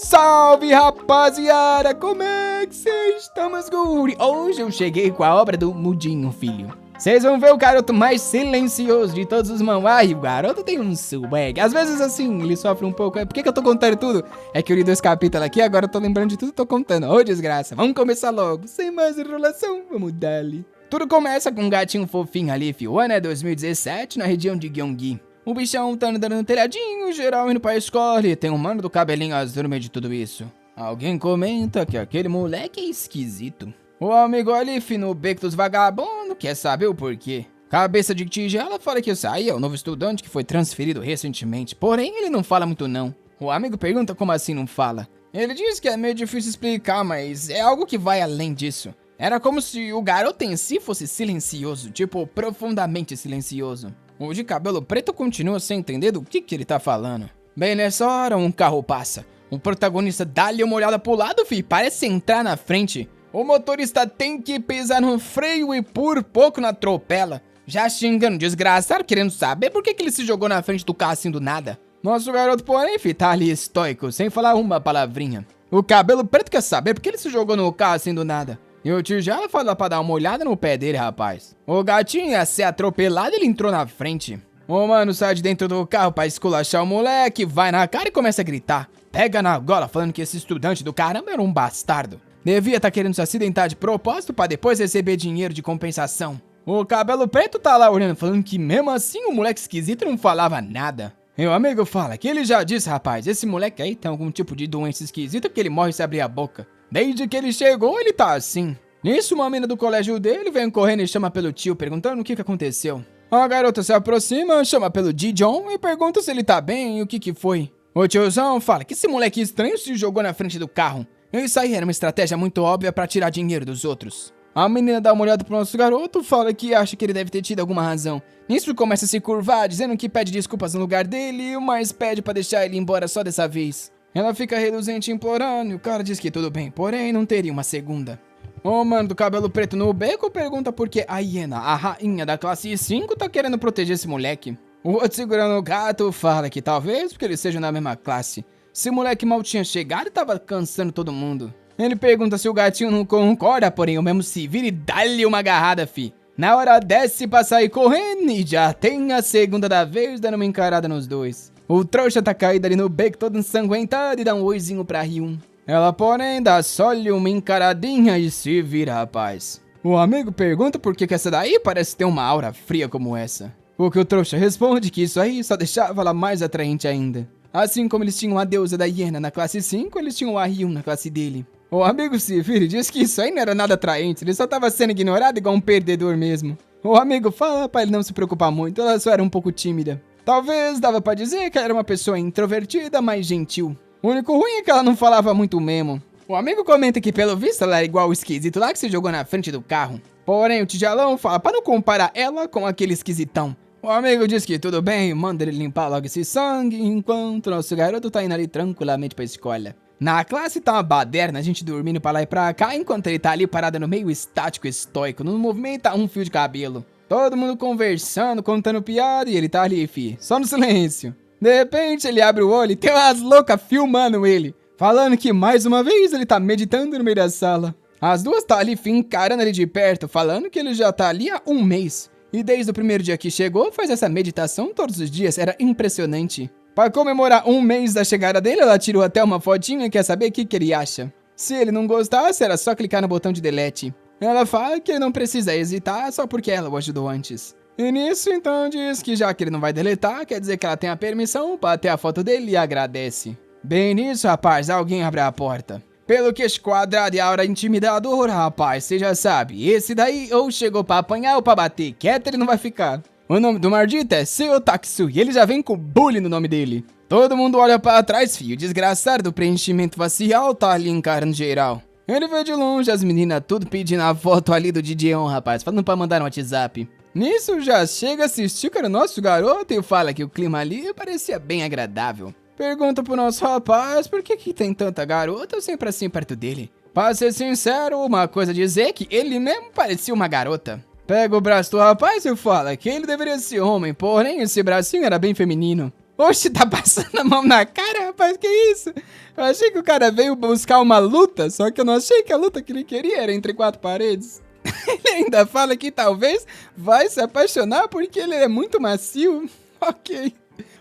Salve, rapaziada! Como é que vocês estão, meus guri? Hoje eu cheguei com a obra do Mudinho, filho. Vocês vão ver o garoto mais silencioso de todos os mangás. O garoto tem um swag. Às vezes, assim, ele sofre um pouco. Por que eu tô contando tudo? É que eu li 2 capítulos aqui, agora eu tô lembrando de tudo e tô contando. Ô, desgraça. Vamos começar logo. Sem mais enrolação, vamos dar-lhe. Tudo começa com um gatinho fofinho ali, filho. O ano é 2017, na região de Gyeonggi. O bichão tá andando no telhadinho, geral indo pra escola e tem um mano do cabelinho azul no meio de tudo isso. Alguém comenta que aquele moleque é esquisito. O amigo Alif no beco dos vagabundos quer saber o porquê. Cabeça de tigela fala que isso aí é o novo estudante que foi transferido recentemente, porém ele não fala muito não. O amigo pergunta como assim não fala. Ele diz que é meio difícil explicar, mas é algo que vai além disso. Era como se o garoto em si fosse silencioso, tipo, profundamente silencioso. O de cabelo preto continua sem entender do que ele tá falando. Bem nessa hora, um carro passa. O protagonista dá-lhe uma olhada pro lado, fi, parece entrar na frente. O motorista tem que pisar no freio e por pouco não atropela. Já xingando desgraçado, querendo saber por que ele se jogou na frente do carro assim do nada. Nosso garoto, porém, fi, tá ali estoico, sem falar uma palavrinha. O cabelo preto quer saber por que ele se jogou no carro assim do nada. E o Tijala fala pra dar uma olhada no pé dele, rapaz. O gatinho ia ser atropelado e ele entrou na frente. O mano sai de dentro do carro pra esculachar o moleque, vai na cara e começa a gritar. Pega na gola falando que esse estudante do caramba era um bastardo. Devia tá querendo se acidentar de propósito pra depois receber dinheiro de compensação. O cabelo preto tá lá olhando falando que mesmo assim o moleque esquisito não falava nada. Meu amigo fala que ele já disse, rapaz, esse moleque aí tem algum tipo de doença esquisita porque ele morre se abrir a boca. Desde que ele chegou, ele tá assim. Nisso, uma menina do colégio dele vem correndo e chama pelo tio, perguntando o que aconteceu. A garota se aproxima, chama pelo Ji-John e pergunta se ele tá bem e o que foi. O tiozão fala que esse moleque estranho se jogou na frente do carro. Isso aí era uma estratégia muito óbvia pra tirar dinheiro dos outros. A menina dá uma olhada pro nosso garoto, fala que acha que ele deve ter tido alguma razão. Nisso começa a se curvar, dizendo que pede desculpas no lugar dele, mas pede pra deixar ele embora só dessa vez. Ela fica reluzente implorando e o cara diz que tudo bem, porém não teria uma segunda. O mano do cabelo preto no beco pergunta por que a hiena, a rainha da classe 5, tá querendo proteger esse moleque. O outro segurando o gato fala que talvez porque eles sejam da mesma classe. Esse moleque mal tinha chegado e tava cansando todo mundo. Ele pergunta se o gatinho não concorda, porém o mesmo se vira e dá-lhe uma agarrada, fi. Na hora desce pra sair correndo e já tem a segunda da vez dando uma encarada nos dois. O trouxa tá caído ali no beco todo ensanguentado e dá um oizinho pra Ryun. Ela, porém, dá só-lhe uma encaradinha e se vira, rapaz. O amigo pergunta por que essa daí parece ter uma aura fria como essa. O que o trouxa responde que isso aí só deixava ela mais atraente ainda. Assim como eles tinham a deusa da hiena na classe 5, eles tinham a Ryun na classe dele. O amigo se vira e diz que isso aí não era nada atraente, ele só tava sendo ignorado igual um perdedor mesmo. O amigo fala pra ele não se preocupar muito, ela só era um pouco tímida. Talvez dava pra dizer que ela era uma pessoa introvertida, mas gentil. O único ruim é que ela não falava muito mesmo. O amigo comenta que pelo visto ela era igual o esquisito lá que se jogou na frente do carro. Porém o tijalão fala pra não comparar ela com aquele esquisitão. O amigo diz que tudo bem, manda ele limpar logo esse sangue, enquanto nosso garoto tá indo ali tranquilamente pra escola. Na classe tá uma baderna, a gente dormindo pra lá e pra cá, enquanto ele tá ali parado no meio estático estoico, não movimenta um fio de cabelo. Todo mundo conversando, contando piada e ele tá ali, fi, só no silêncio. De repente ele abre o olho e tem umas loucas filmando ele, falando que mais uma vez ele tá meditando no meio da sala. As duas tá ali, fi, encarando ele de perto, falando que ele já tá ali há um mês. E desde o primeiro dia que chegou, faz essa meditação todos os dias, era impressionante. Para comemorar um mês da chegada dele, ela tirou até uma fotinha e quer saber o que ele acha. Se ele não gostasse, era só clicar no botão de delete. Ela fala que ele não precisa hesitar só porque ela o ajudou antes. E nisso, então, diz que já que ele não vai deletar, quer dizer que ela tem a permissão para ter a foto dele e agradece. Bem nisso, rapaz, alguém abre a porta. Pelo queixo quadrado e aura intimidadora, rapaz, você já sabe, esse daí ou chegou pra apanhar ou pra bater, quieto ele não vai ficar. O nome do maldito é Seo Taksu e ele já vem com bullying no nome dele. Todo mundo olha pra trás, filho, o desgraçado do preenchimento facial tá ali encarando geral. Ele vê de longe as meninas tudo pedindo a foto ali do Didion, rapaz, falando pra mandar no WhatsApp. Nisso já chega, se estica no nosso garoto e fala que o clima ali parecia bem agradável. Pergunta pro nosso rapaz por que tem tanta garota sempre assim perto dele. Pra ser sincero, uma coisa a dizer que ele mesmo parecia uma garota. Pega o braço do rapaz e fala que ele deveria ser homem, porém esse bracinho era bem feminino. Oxe, tá passando a mão na cara, rapaz, que isso? Eu achei que o cara veio buscar uma luta, só que eu não achei que a luta que ele queria era entre quatro paredes. Ele ainda fala que talvez vai se apaixonar porque ele é muito macio. Ok.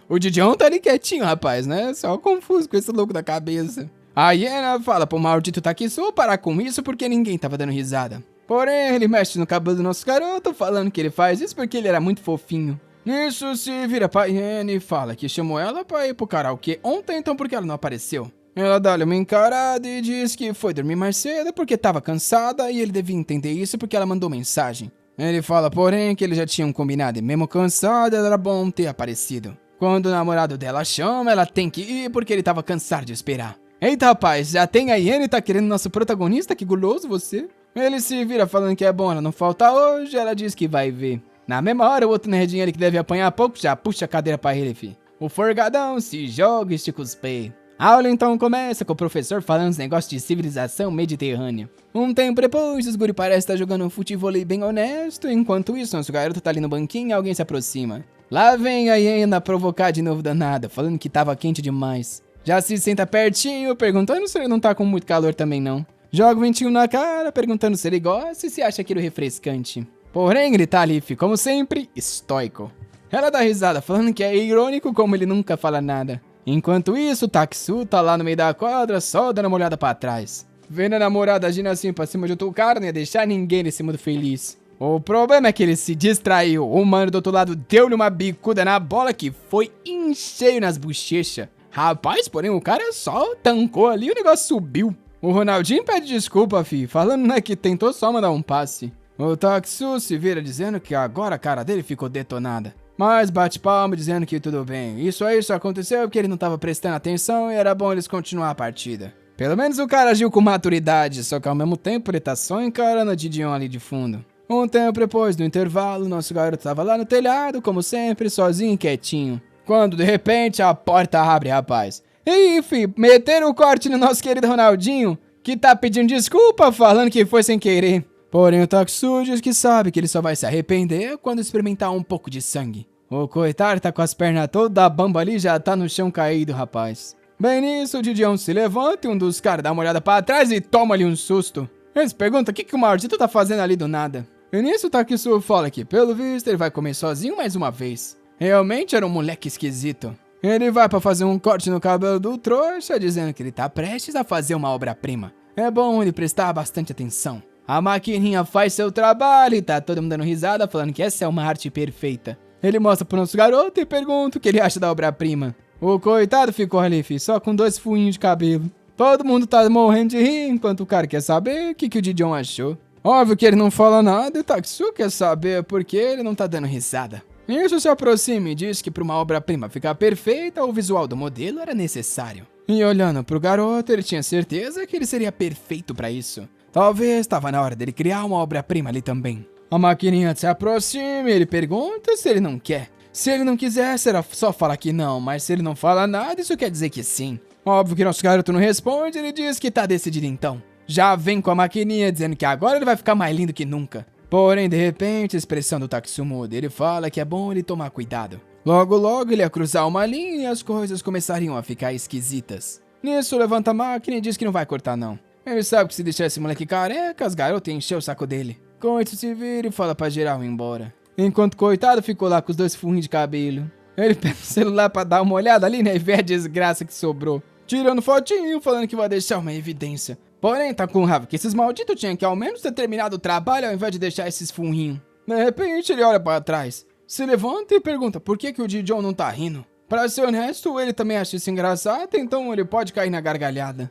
O Didion tá ali quietinho, rapaz, né? Só confuso com esse louco da cabeça. A hiena fala pro maldito Takisu parar com isso porque ninguém tava dando risada. Porém, ele mexe no cabelo do nosso garoto, falando que ele faz isso porque ele era muito fofinho. Nisso se vira pra hiena e fala que chamou ela pra ir pro karaokê ontem, então porque ela não apareceu. Ela dá-lhe uma encarada e diz que foi dormir mais cedo porque tava cansada e ele devia entender isso porque ela mandou mensagem. Ele fala, porém, que eles já tinham combinado e mesmo cansada era bom ter aparecido. Quando o namorado dela chama, ela tem que ir porque ele tava cansado de esperar. Eita, rapaz, já tem a hiena e tá querendo nosso protagonista? Que guloso você. Ele se vira falando que é bom ela não faltar hoje, ela diz que vai ver. Na mesma hora, o outro nerdinho ali que deve apanhar pouco já puxa a cadeira pra ele, fi. O forgadão se joga e estica os pés. A aula então começa com o professor falando os negócios de civilização mediterrânea. Um tempo depois, os guri parecem estar jogando um futevôlei bem honesto, enquanto isso, nosso garoto tá ali no banquinho e alguém se aproxima. Lá vem a hiena provocar de novo danada, falando que tava quente demais. Já se senta pertinho, perguntando se ele não tá com muito calor também não. Joga o ventinho na cara, perguntando se ele gosta e se acha aquilo refrescante. Porém, ele tá ali, como sempre, estoico. Ela dá risada, falando que é irônico como ele nunca fala nada. Enquanto isso, o Takisu tá lá no meio da quadra, só dando uma olhada pra trás. Vendo a namorada agindo assim pra cima de outro cara, não ia deixar ninguém nesse mundo feliz. O problema é que ele se distraiu. O mano do outro lado deu-lhe uma bicuda na bola que foi em cheio nas bochechas. Rapaz, porém o cara só tancou ali e o negócio subiu. O Ronaldinho pede desculpa, fi, falando né, que tentou só mandar um passe. O Takisu se vira dizendo que agora a cara dele ficou detonada. Mas bate palma dizendo que tudo bem. Isso aí só aconteceu porque ele não tava prestando atenção e era bom eles continuar a partida. Pelo menos o cara agiu com maturidade, só que ao mesmo tempo ele tá só encarando a Didion ali de fundo. Um tempo depois do intervalo, nosso garoto tava lá no telhado, como sempre, sozinho e quietinho. Quando de repente a porta abre, rapaz. E enfim, meteram o corte no nosso querido Ronaldinho, que tá pedindo desculpa, falando que foi sem querer. Porém o Takisu diz que sabe que ele só vai se arrepender quando experimentar um pouco de sangue. O coitado tá com as pernas toda bamba ali já tá no chão caído, rapaz. Bem nisso, o Didion se levanta e um dos caras dá uma olhada pra trás e toma ali um susto. Eles perguntam o que o maldito tá fazendo ali do nada. E nisso o Takisu fala que, pelo visto, ele vai comer sozinho mais uma vez. Realmente era um moleque esquisito. Ele vai pra fazer um corte no cabelo do trouxa, dizendo que ele tá prestes a fazer uma obra-prima. É bom ele prestar bastante atenção. A maquininha faz seu trabalho e tá todo mundo dando risada, falando que essa é uma arte perfeita. Ele mostra pro nosso garoto e pergunta o que ele acha da obra-prima. O coitado ficou ali, só com 2 fuinhos de cabelo. Todo mundo tá morrendo de rir, enquanto o cara quer saber o que o Didion achou. Óbvio que ele não fala nada e o Takisu quer saber por que ele não tá dando risada. Isso se aproxima e diz que para uma obra-prima ficar perfeita, o visual do modelo era necessário. E olhando pro garoto, ele tinha certeza que ele seria perfeito para isso. Talvez estava na hora dele criar uma obra-prima ali também. A maquininha se aproxima e ele pergunta se ele não quer. Se ele não quisesse, era só falar que não, mas se ele não fala nada, isso quer dizer que sim. Óbvio que nosso garoto não responde, ele diz que tá decidido então. Já vem com a maquininha dizendo que agora ele vai ficar mais lindo que nunca. Porém, de repente, a expressão do Takisu muda. Ele fala que é bom ele tomar cuidado. Logo, logo, ele ia cruzar uma linha e as coisas começariam a ficar esquisitas. Nisso, levanta a máquina e diz que não vai cortar não. Ele sabe que se deixar esse moleque careca, as garotas encher o saco dele. Com isso se vira e fala pra geral ir embora. Enquanto o coitado ficou lá com os 2 furinhos de cabelo. Ele pega o celular pra dar uma olhada ali, né, e vê a desgraça que sobrou. Tirando fotinho, falando que vai deixar uma evidência. Porém, tá com raiva que esses malditos tinham que ao menos ter terminado o trabalho ao invés de deixar esses furrinhos. De repente, ele olha pra trás, se levanta e pergunta por que o Didion não tá rindo. Pra ser honesto, ele também acha isso engraçado, então ele pode cair na gargalhada.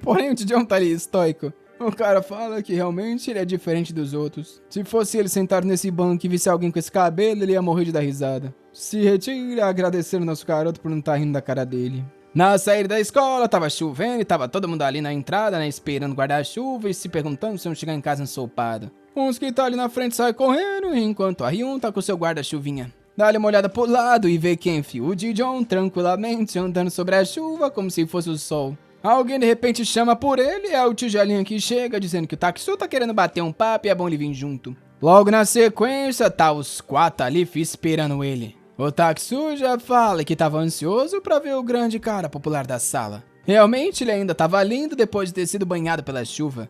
Porém, o Didion tá ali estoico. O cara fala que realmente ele é diferente dos outros. Se fosse ele sentado nesse banco e visse alguém com esse cabelo, ele ia morrer de dar risada. Se retira agradecendo nosso garoto por não estar rindo da cara dele. Na saída da escola, tava chovendo e tava todo mundo ali na entrada, né, esperando guarda-chuva e se perguntando se iam chegar em casa ensopado. Uns que tá ali na frente saem correndo, enquanto a Ryun tá com seu guarda-chuvinha. Dá-lhe uma olhada pro lado e vê quem, fio, o Didion tranquilamente andando sobre a chuva como se fosse o sol. Alguém de repente chama por ele, é o tigelinho que chega dizendo que o Takisu tá querendo bater um papo e é bom ele vir junto. Logo na sequência, tá os 4 ali esperando ele. O Taksu já fala que tava ansioso pra ver o grande cara popular da sala. Realmente ele ainda tava lindo depois de ter sido banhado pela chuva.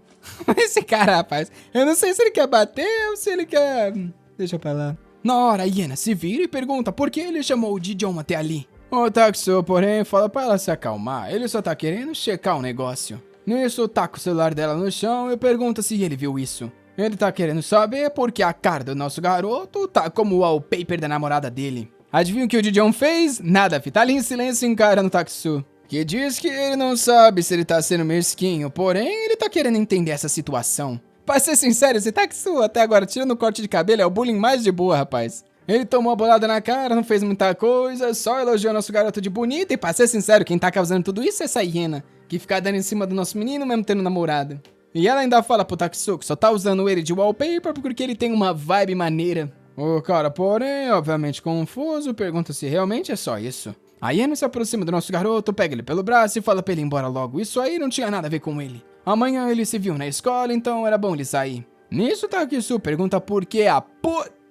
Esse cara, rapaz, eu não sei se ele quer bater ou se ele quer... Deixa pra lá. Na hora, a hiena se vira e pergunta por que ele chamou o Jijon até ali. O Taksu, porém, fala pra ela se acalmar, ele só tá querendo checar um negócio. Nisso, taca o celular dela no chão e pergunta se ele viu isso. Ele tá querendo saber porque a cara do nosso garoto tá como o wallpaper da namorada dele. Adivinha o que o Jijon fez? Nada, fi, tá ali em silêncio encarando o Taksu, que diz que ele não sabe se ele tá sendo mesquinho, porém ele tá querendo entender essa situação. Pra ser sincero, esse Taksu até agora, tirando o corte de cabelo, é o bullying mais de boa, rapaz. Ele tomou a bolada na cara, não fez muita coisa, só elogiou nosso garoto de bonito e pra ser sincero, quem tá causando tudo isso é essa hiena, que fica dando em cima do nosso menino mesmo tendo namorada. E ela ainda fala pro Taksu que só tá usando ele de wallpaper porque ele tem uma vibe maneira. O cara, porém, obviamente confuso, pergunta se realmente é só isso. A hiena se aproxima do nosso garoto, pega ele pelo braço e fala pra ele ir embora logo. Isso aí não tinha nada a ver com ele. Amanhã ele se viu na escola, então era bom ele sair. Nisso, Taksu pergunta por que a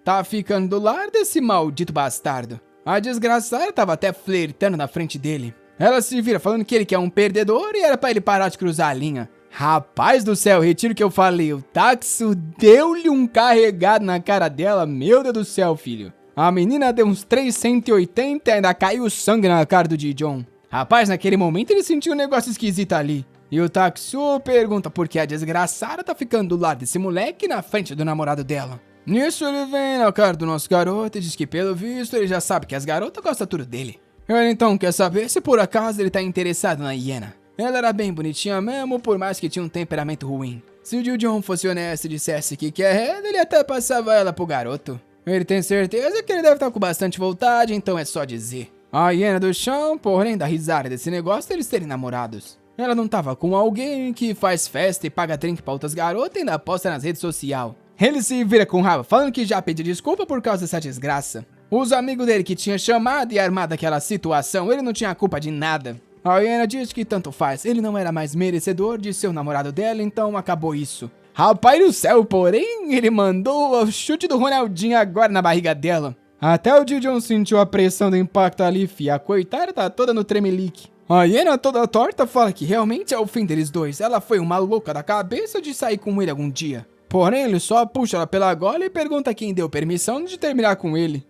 tá ficando do lar desse maldito bastardo. A desgraçada tava até flertando na frente dele. Ela se vira falando que ele quer um perdedor e era pra ele parar de cruzar a linha. Rapaz do céu, retiro o que eu falei. O Taksu deu-lhe um carregado na cara dela. Meu Deus do céu, filho. A menina deu uns 380 e ainda caiu sangue na cara do Jijon. Rapaz, naquele momento ele sentiu um negócio esquisito ali. E o Taksu pergunta por que a desgraçada tá ficando do lado desse moleque na frente do namorado dela. Nisso ele vem na cara do nosso garoto e diz que pelo visto ele já sabe que as garotas gostam tudo dele. Ele então quer saber se por acaso ele tá interessado na hiena. Ela era bem bonitinha mesmo, por mais que tinha um temperamento ruim. Se o Jijon fosse honesto e dissesse que quer ela, ele até passava ela pro garoto. Ele tem certeza que ele deve estar com bastante vontade, então é só dizer. A hiena do chão, porém, dá risada desse negócio deles terem namorados. Ela não tava com alguém que faz festa e paga drink pra outras garotas e ainda posta nas redes sociais. Ele se vira com raiva, falando que já pediu desculpa por causa dessa desgraça. Os amigos dele que tinham chamado e armado aquela situação, ele não tinha culpa de nada. A hiena diz que tanto faz, ele não era mais merecedor de ser o namorado dela, então acabou isso. Rapaz do céu, porém, ele mandou o chute do Ronaldinho agora na barriga dela. Até o Jijon sentiu a pressão do impacto ali, fi, a coitada tá toda no tremelique. A hiena toda torta fala que realmente é o fim deles dois, ela foi uma louca da cabeça de sair com ele algum dia. Porém, ele só puxa ela pela gola e pergunta quem deu permissão de terminar com ele.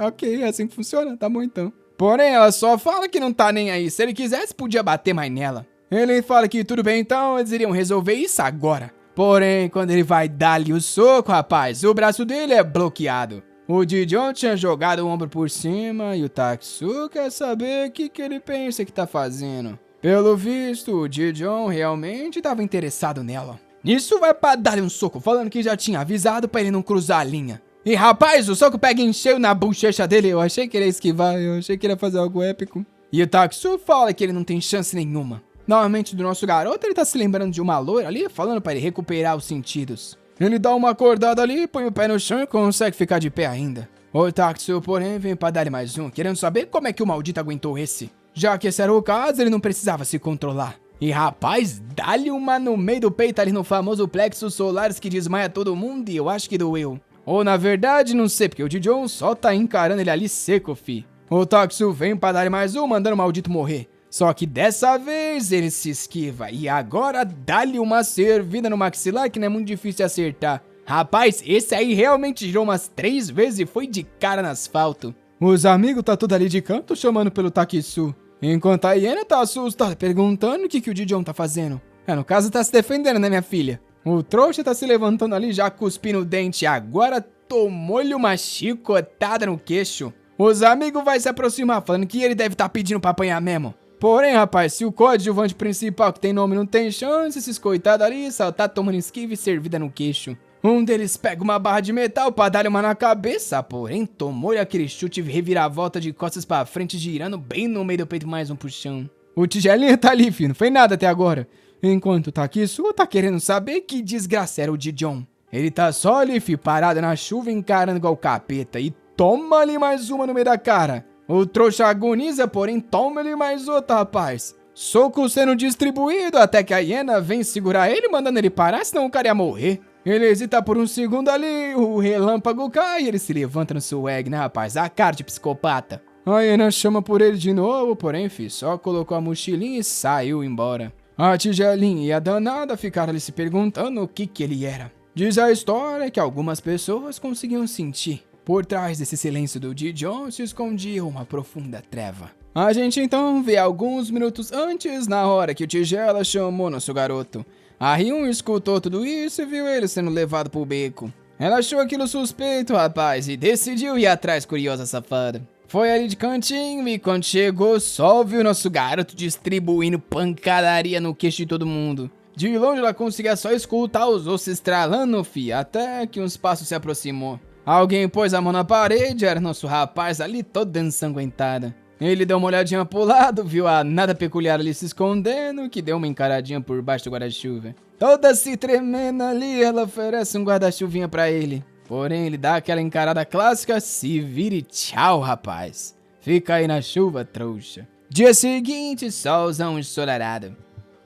Ok, é assim que funciona, tá bom então. Porém, ela só fala que não tá nem aí, se ele quisesse podia bater mais nela. Ele fala que tudo bem então, eles iriam resolver isso agora. Porém, quando ele vai dar-lhe o soco, rapaz, o braço dele é bloqueado. O Jijon tinha jogado o ombro por cima e o Taksu quer saber o que ele pensa que tá fazendo. Pelo visto, o Jijon realmente estava interessado nela. Nisso vai pra dar-lhe um soco, falando que já tinha avisado pra ele não cruzar a linha. E rapaz, o soco pega em cheio na bochecha dele, eu achei que ele ia esquivar, eu achei que ele ia fazer algo épico. E o Taksu fala que ele não tem chance nenhuma. Novamente do nosso garoto, ele tá se lembrando de uma loira ali, falando pra ele recuperar os sentidos. Ele dá uma acordada ali, põe o pé no chão e consegue ficar de pé ainda. O Taksu, porém, vem pra dar-lhe mais um, querendo saber como é que o maldito aguentou esse. Já que esse era o caso, ele não precisava se controlar. E rapaz, dá-lhe uma no meio do peito ali no famoso plexo solares que desmaia todo mundo e eu acho que doeu. Ou na verdade, não sei, porque o Jijon só tá encarando ele ali seco, fi. O Taksu vem pra dar-lhe mais um, mandando o maldito morrer. Só que dessa vez ele se esquiva e agora dá-lhe uma servida no maxilar que não é muito difícil de acertar. Rapaz, esse aí realmente girou umas 3 vezes e foi de cara no asfalto. Os amigos tá tudo ali de canto chamando pelo Taksu. Enquanto a hiena tá assustada perguntando o que o Jijon tá fazendo. No caso tá se defendendo, né minha filha? O trouxa tá se levantando ali já cuspindo o dente e agora tomou-lhe uma chicotada no queixo. Os amigos vai se aproximar falando que ele deve tá pedindo pra apanhar mesmo. Porém, rapaz, se o coadjuvante principal que tem nome não tem chance, esses coitados ali só tá tomando esquiva e servida no queixo. Um deles pega uma barra de metal pra dar-lhe uma na cabeça, porém tomou-lhe aquele chute e reviravolta de costas pra frente, girando bem no meio do peito mais um puxão. O tigelinho tá ali, filho, não fez nada até agora. Enquanto o Taksu tá querendo saber que desgraça era o Jijon. Ele tá só ali, filho, parado na chuva encarando igual capeta e toma-lhe mais uma no meio da cara. O trouxa agoniza, porém toma-lhe mais outra, rapaz. Soco sendo distribuído até que a hiena vem segurar ele, mandando ele parar, senão o cara ia morrer. Ele hesita por um segundo ali, o relâmpago cai e ele se levanta no swag, né, rapaz? A cara de psicopata. A hiena chama por ele de novo, porém, só colocou a mochilinha e saiu embora. A tigelinha e a danada ficaram ali se perguntando o que ele era. Diz a história que algumas pessoas conseguiam sentir. Por trás desse silêncio do Gideon se escondia uma profunda treva. A gente então vê alguns minutos antes, na hora que o Tigela chamou nosso garoto. A Ryun escutou tudo isso e viu ele sendo levado pro beco. Ela achou aquilo suspeito, rapaz, e decidiu ir atrás, curiosa safada. Foi ali de cantinho e quando chegou, só viu nosso garoto distribuindo pancadaria no queixo de todo mundo. De longe ela conseguia só escutar os ossos estralando, até que uns passos se aproximou. Alguém pôs a mão na parede, era nosso rapaz ali todo ensanguentado. Ele deu uma olhadinha pro lado, viu a nada peculiar ali se escondendo, que deu uma encaradinha por baixo do guarda-chuva. Toda se tremendo ali, ela oferece um guarda-chuvinha pra ele. Porém, ele dá aquela encarada clássica, se vira e tchau, rapaz. Fica aí na chuva, trouxa. Dia seguinte, solzão ensolarado.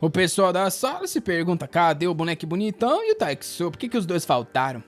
O pessoal da sala se pergunta cadê o boneco bonitão e o Taekso, por que os dois faltaram?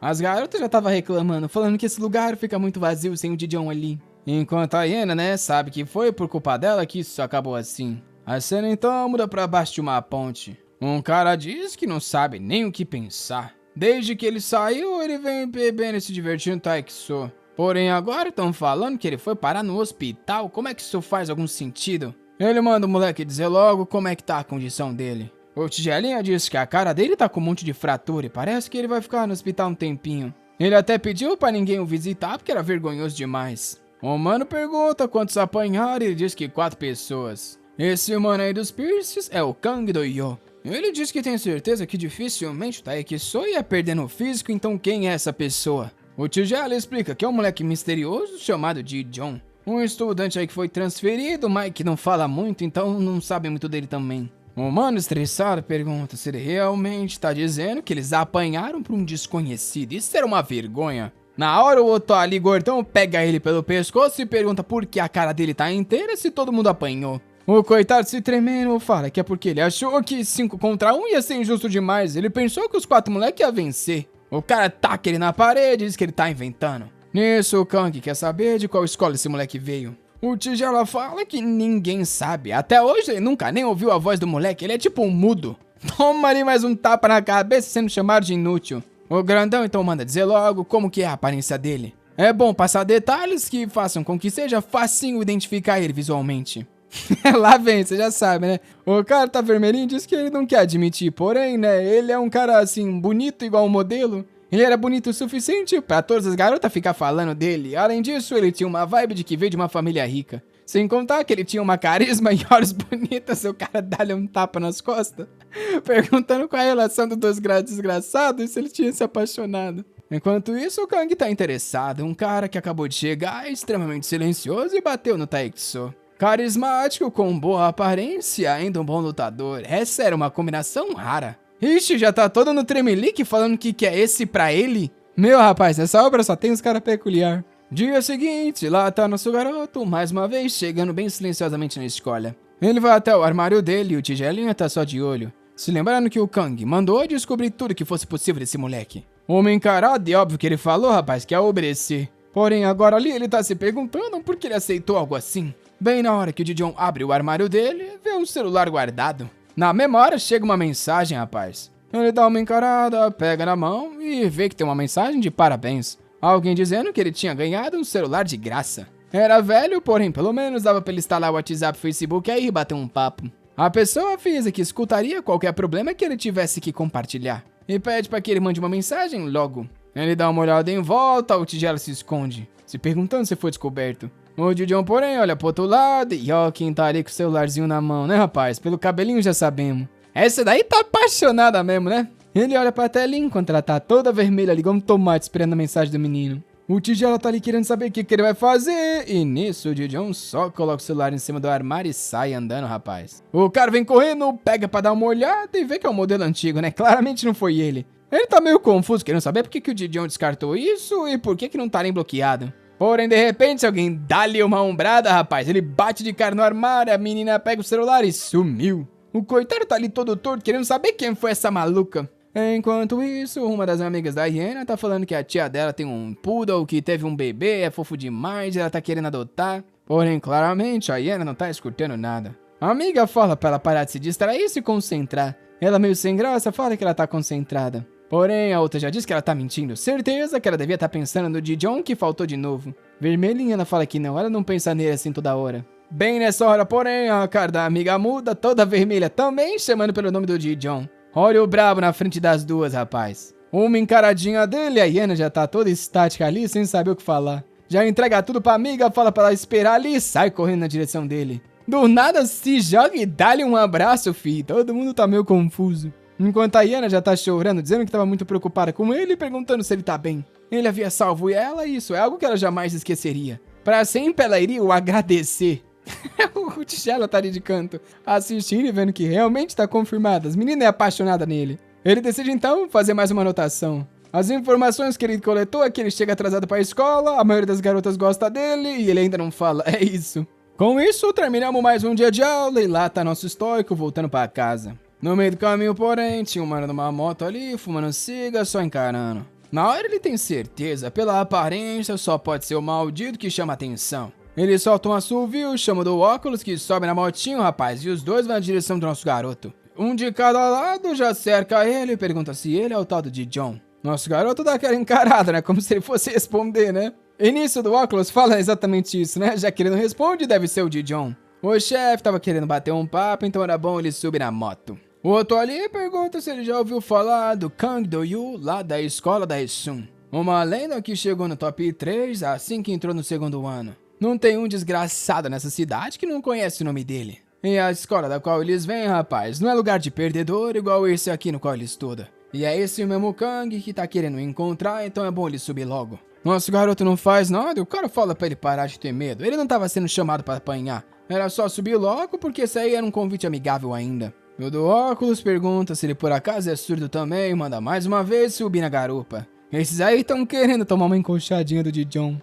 As garotas já estavam reclamando, falando que esse lugar fica muito vazio sem o Gideon ali. Enquanto a hiena, né, sabe que foi por culpa dela que isso acabou assim. A cena então muda pra baixo de uma ponte. Um cara diz que não sabe nem o que pensar. Desde que ele saiu, ele vem bebendo e se divertindo no Taekso. Porém agora estão falando que ele foi parar no hospital, como é que isso faz algum sentido? Ele manda o moleque dizer logo como é que tá a condição dele. O Tigelinha diz que a cara dele tá com um monte de fratura e parece que ele vai ficar no hospital um tempinho. Ele até pediu pra ninguém o visitar porque era vergonhoso demais. O mano pergunta quantos apanharam e ele diz que 4 pessoas. Esse mano aí dos Pierces é o Kang Do-Yo. Ele diz que tem certeza que dificilmente o Taekso ia perder no físico, então quem é essa pessoa? O Tigela explica que é um moleque misterioso chamado Gideon. Um estudante aí que foi transferido, mas que não fala muito, então não sabe muito dele também. O mano estressado pergunta se ele realmente tá dizendo que eles apanharam por um desconhecido. Isso era uma vergonha. Na hora o outro ali gordão pega ele pelo pescoço e pergunta por que a cara dele tá inteira se todo mundo apanhou. O coitado se tremendo fala que é porque ele achou que 5 contra 1 ia ser injusto demais. Ele pensou que os 4 moleques iam vencer. O cara taca ele na parede e diz que ele tá inventando. Nisso o Kang quer saber de qual escola esse moleque veio. O Tigela fala que ninguém sabe. Até hoje ele nunca nem ouviu a voz do moleque. Ele é tipo um mudo. Toma ali mais um tapa na cabeça sendo chamado de inútil. O grandão então manda dizer logo como que é a aparência dele. É bom passar detalhes que façam com que seja facinho identificar ele visualmente. Lá vem, você já sabe, né? O cara tá vermelhinho e diz que ele não quer admitir, porém, né? Ele é um cara assim, bonito igual um modelo. Ele era bonito o suficiente pra todas as garotas ficar falando dele. Além disso, ele tinha uma vibe de que veio de uma família rica. Sem contar que ele tinha uma carisma e olhos bonitas, o cara dá-lhe um tapa nas costas, perguntando qual a relação dos dois desgraçados e se ele tinha se apaixonado. Enquanto isso, o Kang tá interessado. Um cara que acabou de chegar, extremamente silencioso e bateu no Taekso. Carismático, com boa aparência, ainda um bom lutador. Essa era uma combinação rara. Ixi, já tá todo no tremelique falando que é esse pra ele? Meu rapaz, nessa obra só tem os caras peculiar. Dia seguinte, lá tá nosso garoto, mais uma vez chegando bem silenciosamente na escola. Ele vai até o armário dele e o Tigelinha tá só de olho. Se lembrando que o Kang mandou descobrir tudo que fosse possível desse moleque. Homem encarado e óbvio que ele falou, rapaz, que é obedecer. Porém, agora ali ele tá se perguntando por que ele aceitou algo assim. Bem na hora que o Gideon abre o armário dele, vê um celular guardado. Na mesma hora chega uma mensagem, rapaz. Ele dá uma encarada, pega na mão e vê que tem uma mensagem de parabéns. Alguém dizendo que ele tinha ganhado um celular de graça. Era velho, porém pelo menos dava pra ele instalar o WhatsApp e Facebook aí e bater um papo. A pessoa avisa que escutaria qualquer problema que ele tivesse que compartilhar. E pede pra que ele mande uma mensagem logo. Ele dá uma olhada em volta, o Tigela se esconde, se perguntando se foi descoberto. O Gideon, porém, olha pro outro lado e ó quem tá ali com o celularzinho na mão, né, rapaz? Pelo cabelinho já sabemos. Essa daí tá apaixonada mesmo, né? Ele olha pra telinha enquanto ela tá toda vermelha ali, igual um tomate esperando a mensagem do menino. O Tigela tá ali querendo saber o que ele vai fazer. E nisso, o Gideon só coloca o celular em cima do armário e sai andando, rapaz. O cara vem correndo, pega pra dar uma olhada e vê que é um modelo antigo, né? Claramente não foi ele. Ele tá meio confuso, querendo saber por que o Gideon descartou isso e por que não tá nem bloqueado. Porém, de repente, alguém dá-lhe uma ombrada, rapaz. Ele bate de cara no armário, a menina pega o celular e sumiu. O coitado tá ali todo torto, querendo saber quem foi essa maluca. Enquanto isso, uma das amigas da Iena tá falando que a tia dela tem um poodle que teve um bebê, é fofo demais e ela tá querendo adotar. Porém, claramente, a Iena não tá escutando nada. A amiga fala pra ela parar de se distrair e se concentrar. Ela, meio sem graça, fala que ela tá concentrada. Porém, a outra já diz que ela tá mentindo. Certeza que ela devia estar pensando no Dijon que faltou de novo. Vermelhinha, ela fala que não, ela não pensa nele assim toda hora. Bem nessa hora, porém, a cara da amiga muda, toda vermelha também, chamando pelo nome do Dijon. Olha o brabo na frente das duas, rapaz. Uma encaradinha dele, a Iena já tá toda estática ali, sem saber o que falar. Já entrega tudo pra amiga, fala pra ela esperar ali e sai correndo na direção dele. Do nada se joga e dá-lhe um abraço, fi. Todo mundo tá meio confuso. Enquanto a Iena já tá chorando, dizendo que tava muito preocupada com ele e perguntando se ele tá bem. Ele havia salvo ela e isso é algo que ela jamais esqueceria. Pra sempre ela iria o agradecer. O T'Challa tá ali de canto, assistindo e vendo que realmente tá confirmado. As meninas é apaixonada nele. Ele decide então fazer mais uma anotação. As informações que ele coletou é que ele chega atrasado pra escola, a maioria das garotas gosta dele e ele ainda não fala, é isso. Com isso, terminamos mais um dia de aula e lá tá nosso histórico voltando pra casa. No meio do caminho, porém, tinha um mano numa moto ali, fumando ciga, só encarando. Na hora ele tem certeza, pela aparência, só pode ser o maldito que chama atenção. Ele solta um assovio, chama do óculos que sobe na motinho, rapaz, e os dois vão na direção do nosso garoto. Um de cada lado já cerca ele e pergunta se ele é o tal do Dijon. Nosso garoto dá aquela encarada, né? Como se ele fosse responder, né? Início do óculos fala exatamente isso, né? Já que ele não responde, deve ser o Dijon. O chefe tava querendo bater um papo, então era bom ele subir na moto. O outro ali pergunta se ele já ouviu falar do Kang Do-Yu lá da escola da Esun. Uma lenda que chegou no top 3 assim que entrou no segundo ano. Não tem um desgraçado nessa cidade que não conhece o nome dele. E a escola da qual eles vêm, rapaz, não é lugar de perdedor igual esse aqui no qual ele estuda. E é esse mesmo Kang que tá querendo encontrar, então é bom ele subir logo. Nosso garoto não faz nada e o cara fala pra ele parar de ter medo. Ele não tava sendo chamado pra apanhar. Era só subir logo porque esse aí era um convite amigável ainda. O do óculos pergunta se ele por acaso é surdo também e manda mais uma vez subir na garupa. Esses aí tão querendo tomar uma encoxadinha do Dijon.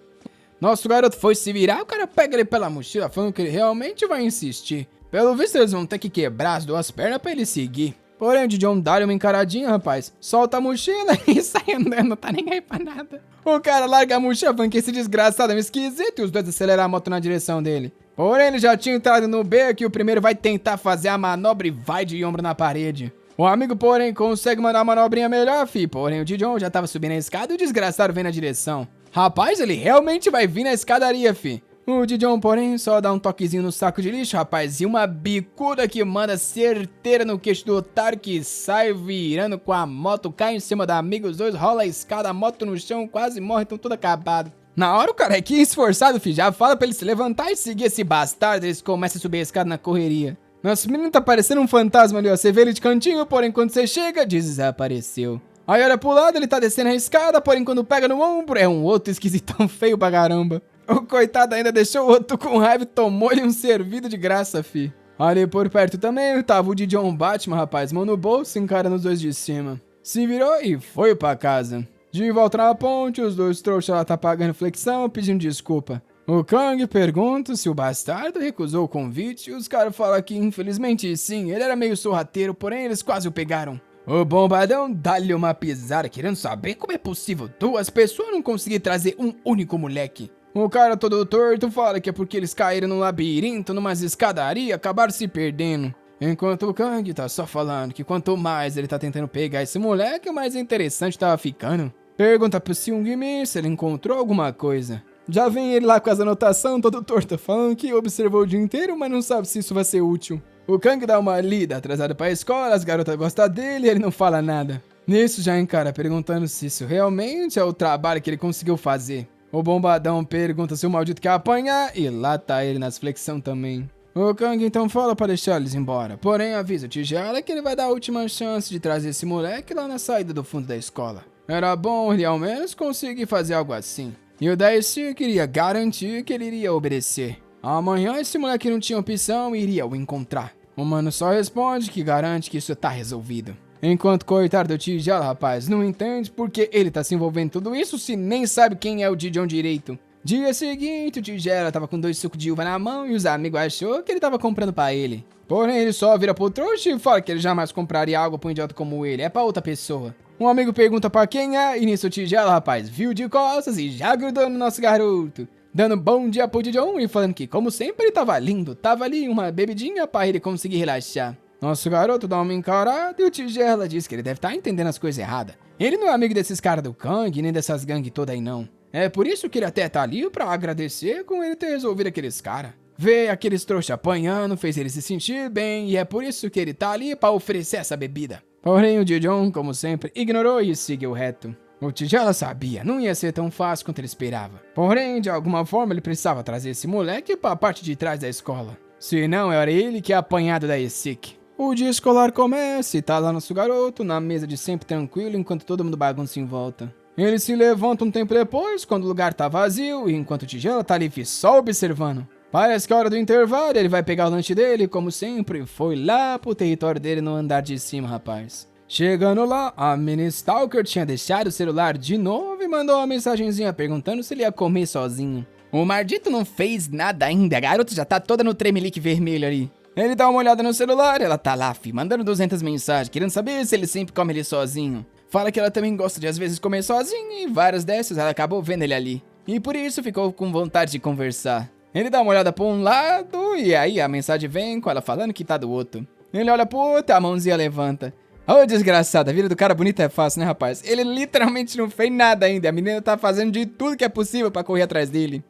Nosso garoto foi se virar, o cara pega ele pela mochila falando que ele realmente vai insistir. Pelo visto eles vão ter que quebrar as duas pernas pra ele seguir. Porém o Dijon dá-lhe uma encaradinha, rapaz. Solta a mochila e sai andando, não tá nem aí pra nada. O cara larga a mochila falando que esse desgraçado é um esquisito e os dois aceleram a moto na direção dele. Porém ele já tinha entrado no beco e o primeiro vai tentar fazer a manobra e vai de ombro na parede. O amigo, porém, consegue mandar uma manobrinha melhor, fi. Porém o Dijon já tava subindo a escada e o desgraçado vem na direção. Rapaz, ele realmente vai vir na escadaria, fi. O Dijon, porém, só dá um toquezinho no saco de lixo, rapaz, e uma bicuda que manda certeira no queixo do otário que sai virando com a moto, cai em cima da amiga, os dois rola a escada, a moto no chão, quase morre, tão tudo acabado. Na hora o carequinha esforçado, fi, já fala pra ele se levantar e seguir esse bastardo, eles começam a subir a escada na correria. Nosso menino tá parecendo um fantasma ali, ó, você vê ele de cantinho, porém quando você chega, desapareceu. Aí olha pro lado, ele tá descendo a escada, porém quando pega no ombro, é um outro esquisitão feio pra caramba. O coitado ainda deixou o outro com raiva e tomou-lhe um servido de graça, fi. Ali por perto também tava o Dijon Batman, rapaz, mão no bolso, encarando os dois de cima. Se virou e foi pra casa. De volta na ponte, os dois trouxas lá tá pagando flexão, pedindo desculpa. O Kang pergunta se o bastardo recusou o convite e os caras falam que infelizmente sim, ele era meio sorrateiro, porém eles quase o pegaram. O bombadão dá-lhe uma pisada querendo saber como é possível duas pessoas não conseguir trazer um único moleque. O cara todo torto fala que é porque eles caíram num labirinto, numas escadarias e acabaram se perdendo. Enquanto o Kang tá só falando que quanto mais ele tá tentando pegar esse moleque, mais interessante tava ficando. Pergunta pro Seung-mi se ele encontrou alguma coisa. Já vem ele lá com as anotações todo torto, falando que observou o dia inteiro, mas não sabe se isso vai ser útil. O Kang dá uma lida atrasada pra escola, as garotas gostam dele e ele não fala nada. Nisso já encara perguntando se isso realmente é o trabalho que ele conseguiu fazer. O bombadão pergunta se o maldito quer apanhar e lá tá ele nas flexão também. O Kang então fala pra deixar eles embora, porém avisa o T'Challa que ele vai dar a última chance de trazer esse moleque lá na saída do fundo da escola. Era bom ele ao menos conseguir fazer algo assim. E o Daisy queria garantir que ele iria obedecer. Amanhã esse moleque não tinha opção e iria o encontrar. O mano só responde que garante que isso tá resolvido. Enquanto coitado do T'Challa, rapaz, não entende porque ele tá se envolvendo em tudo isso se nem sabe quem é o Dijon direito. Dia seguinte, o T'Challa tava com 2 sucos de uva na mão e os amigos achou que ele tava comprando pra ele. Porém, ele só vira pro trouxa e fala que ele jamais compraria algo pra um idiota como ele, é pra outra pessoa. Um amigo pergunta pra quem é, e nisso o Tigela, rapaz, viu de costas e já grudou no nosso garoto. Dando bom dia pro Dijon e falando que, como sempre, ele tava lindo, tava ali uma bebidinha pra ele conseguir relaxar. Nosso garoto dá uma encarada e o Tigela diz que ele deve estar entendendo as coisas erradas. Ele não é amigo desses caras do Kang, nem dessas gangues todas aí não. É por isso que ele até tá ali pra agradecer com ele ter resolvido aqueles caras. Ver aqueles trouxas apanhando fez ele se sentir bem e é por isso que ele tá ali pra oferecer essa bebida. Porém, o Dijon, como sempre, ignorou e seguiu reto. O Tigela sabia, não ia ser tão fácil quanto ele esperava. Porém, de alguma forma, ele precisava trazer esse moleque pra parte de trás da escola. Senão, era ele que é apanhado da ESIC. O dia escolar começa e tá lá nosso garoto, na mesa de sempre tranquilo, enquanto todo mundo bagunça em volta. Ele se levanta um tempo depois, quando o lugar tá vazio, e enquanto o Tigela tá ali só observando. Parece que é hora do intervalo, ele vai pegar o lanche dele, como sempre, foi lá pro território dele no andar de cima, rapaz. Chegando lá, a mini Stalker tinha deixado o celular de novo e mandou uma mensagenzinha perguntando se ele ia comer sozinho. O maldito não fez nada ainda, a garota já tá toda no tremelique vermelho ali. Ele dá uma olhada no celular, ela tá lá, mandando 200 mensagens, querendo saber se ele sempre come ele sozinho. Fala que ela também gosta de às vezes comer sozinho e várias dessas ela acabou vendo ele ali. E por isso ficou com vontade de conversar. Ele dá uma olhada pra um lado e aí a mensagem vem com ela falando que tá do outro. Ele olha pro outro, a mãozinha levanta. Ô, desgraçado, a vida do cara bonito é fácil, né, rapaz? Ele literalmente não fez nada ainda, a menina tá fazendo de tudo que é possível pra correr atrás dele.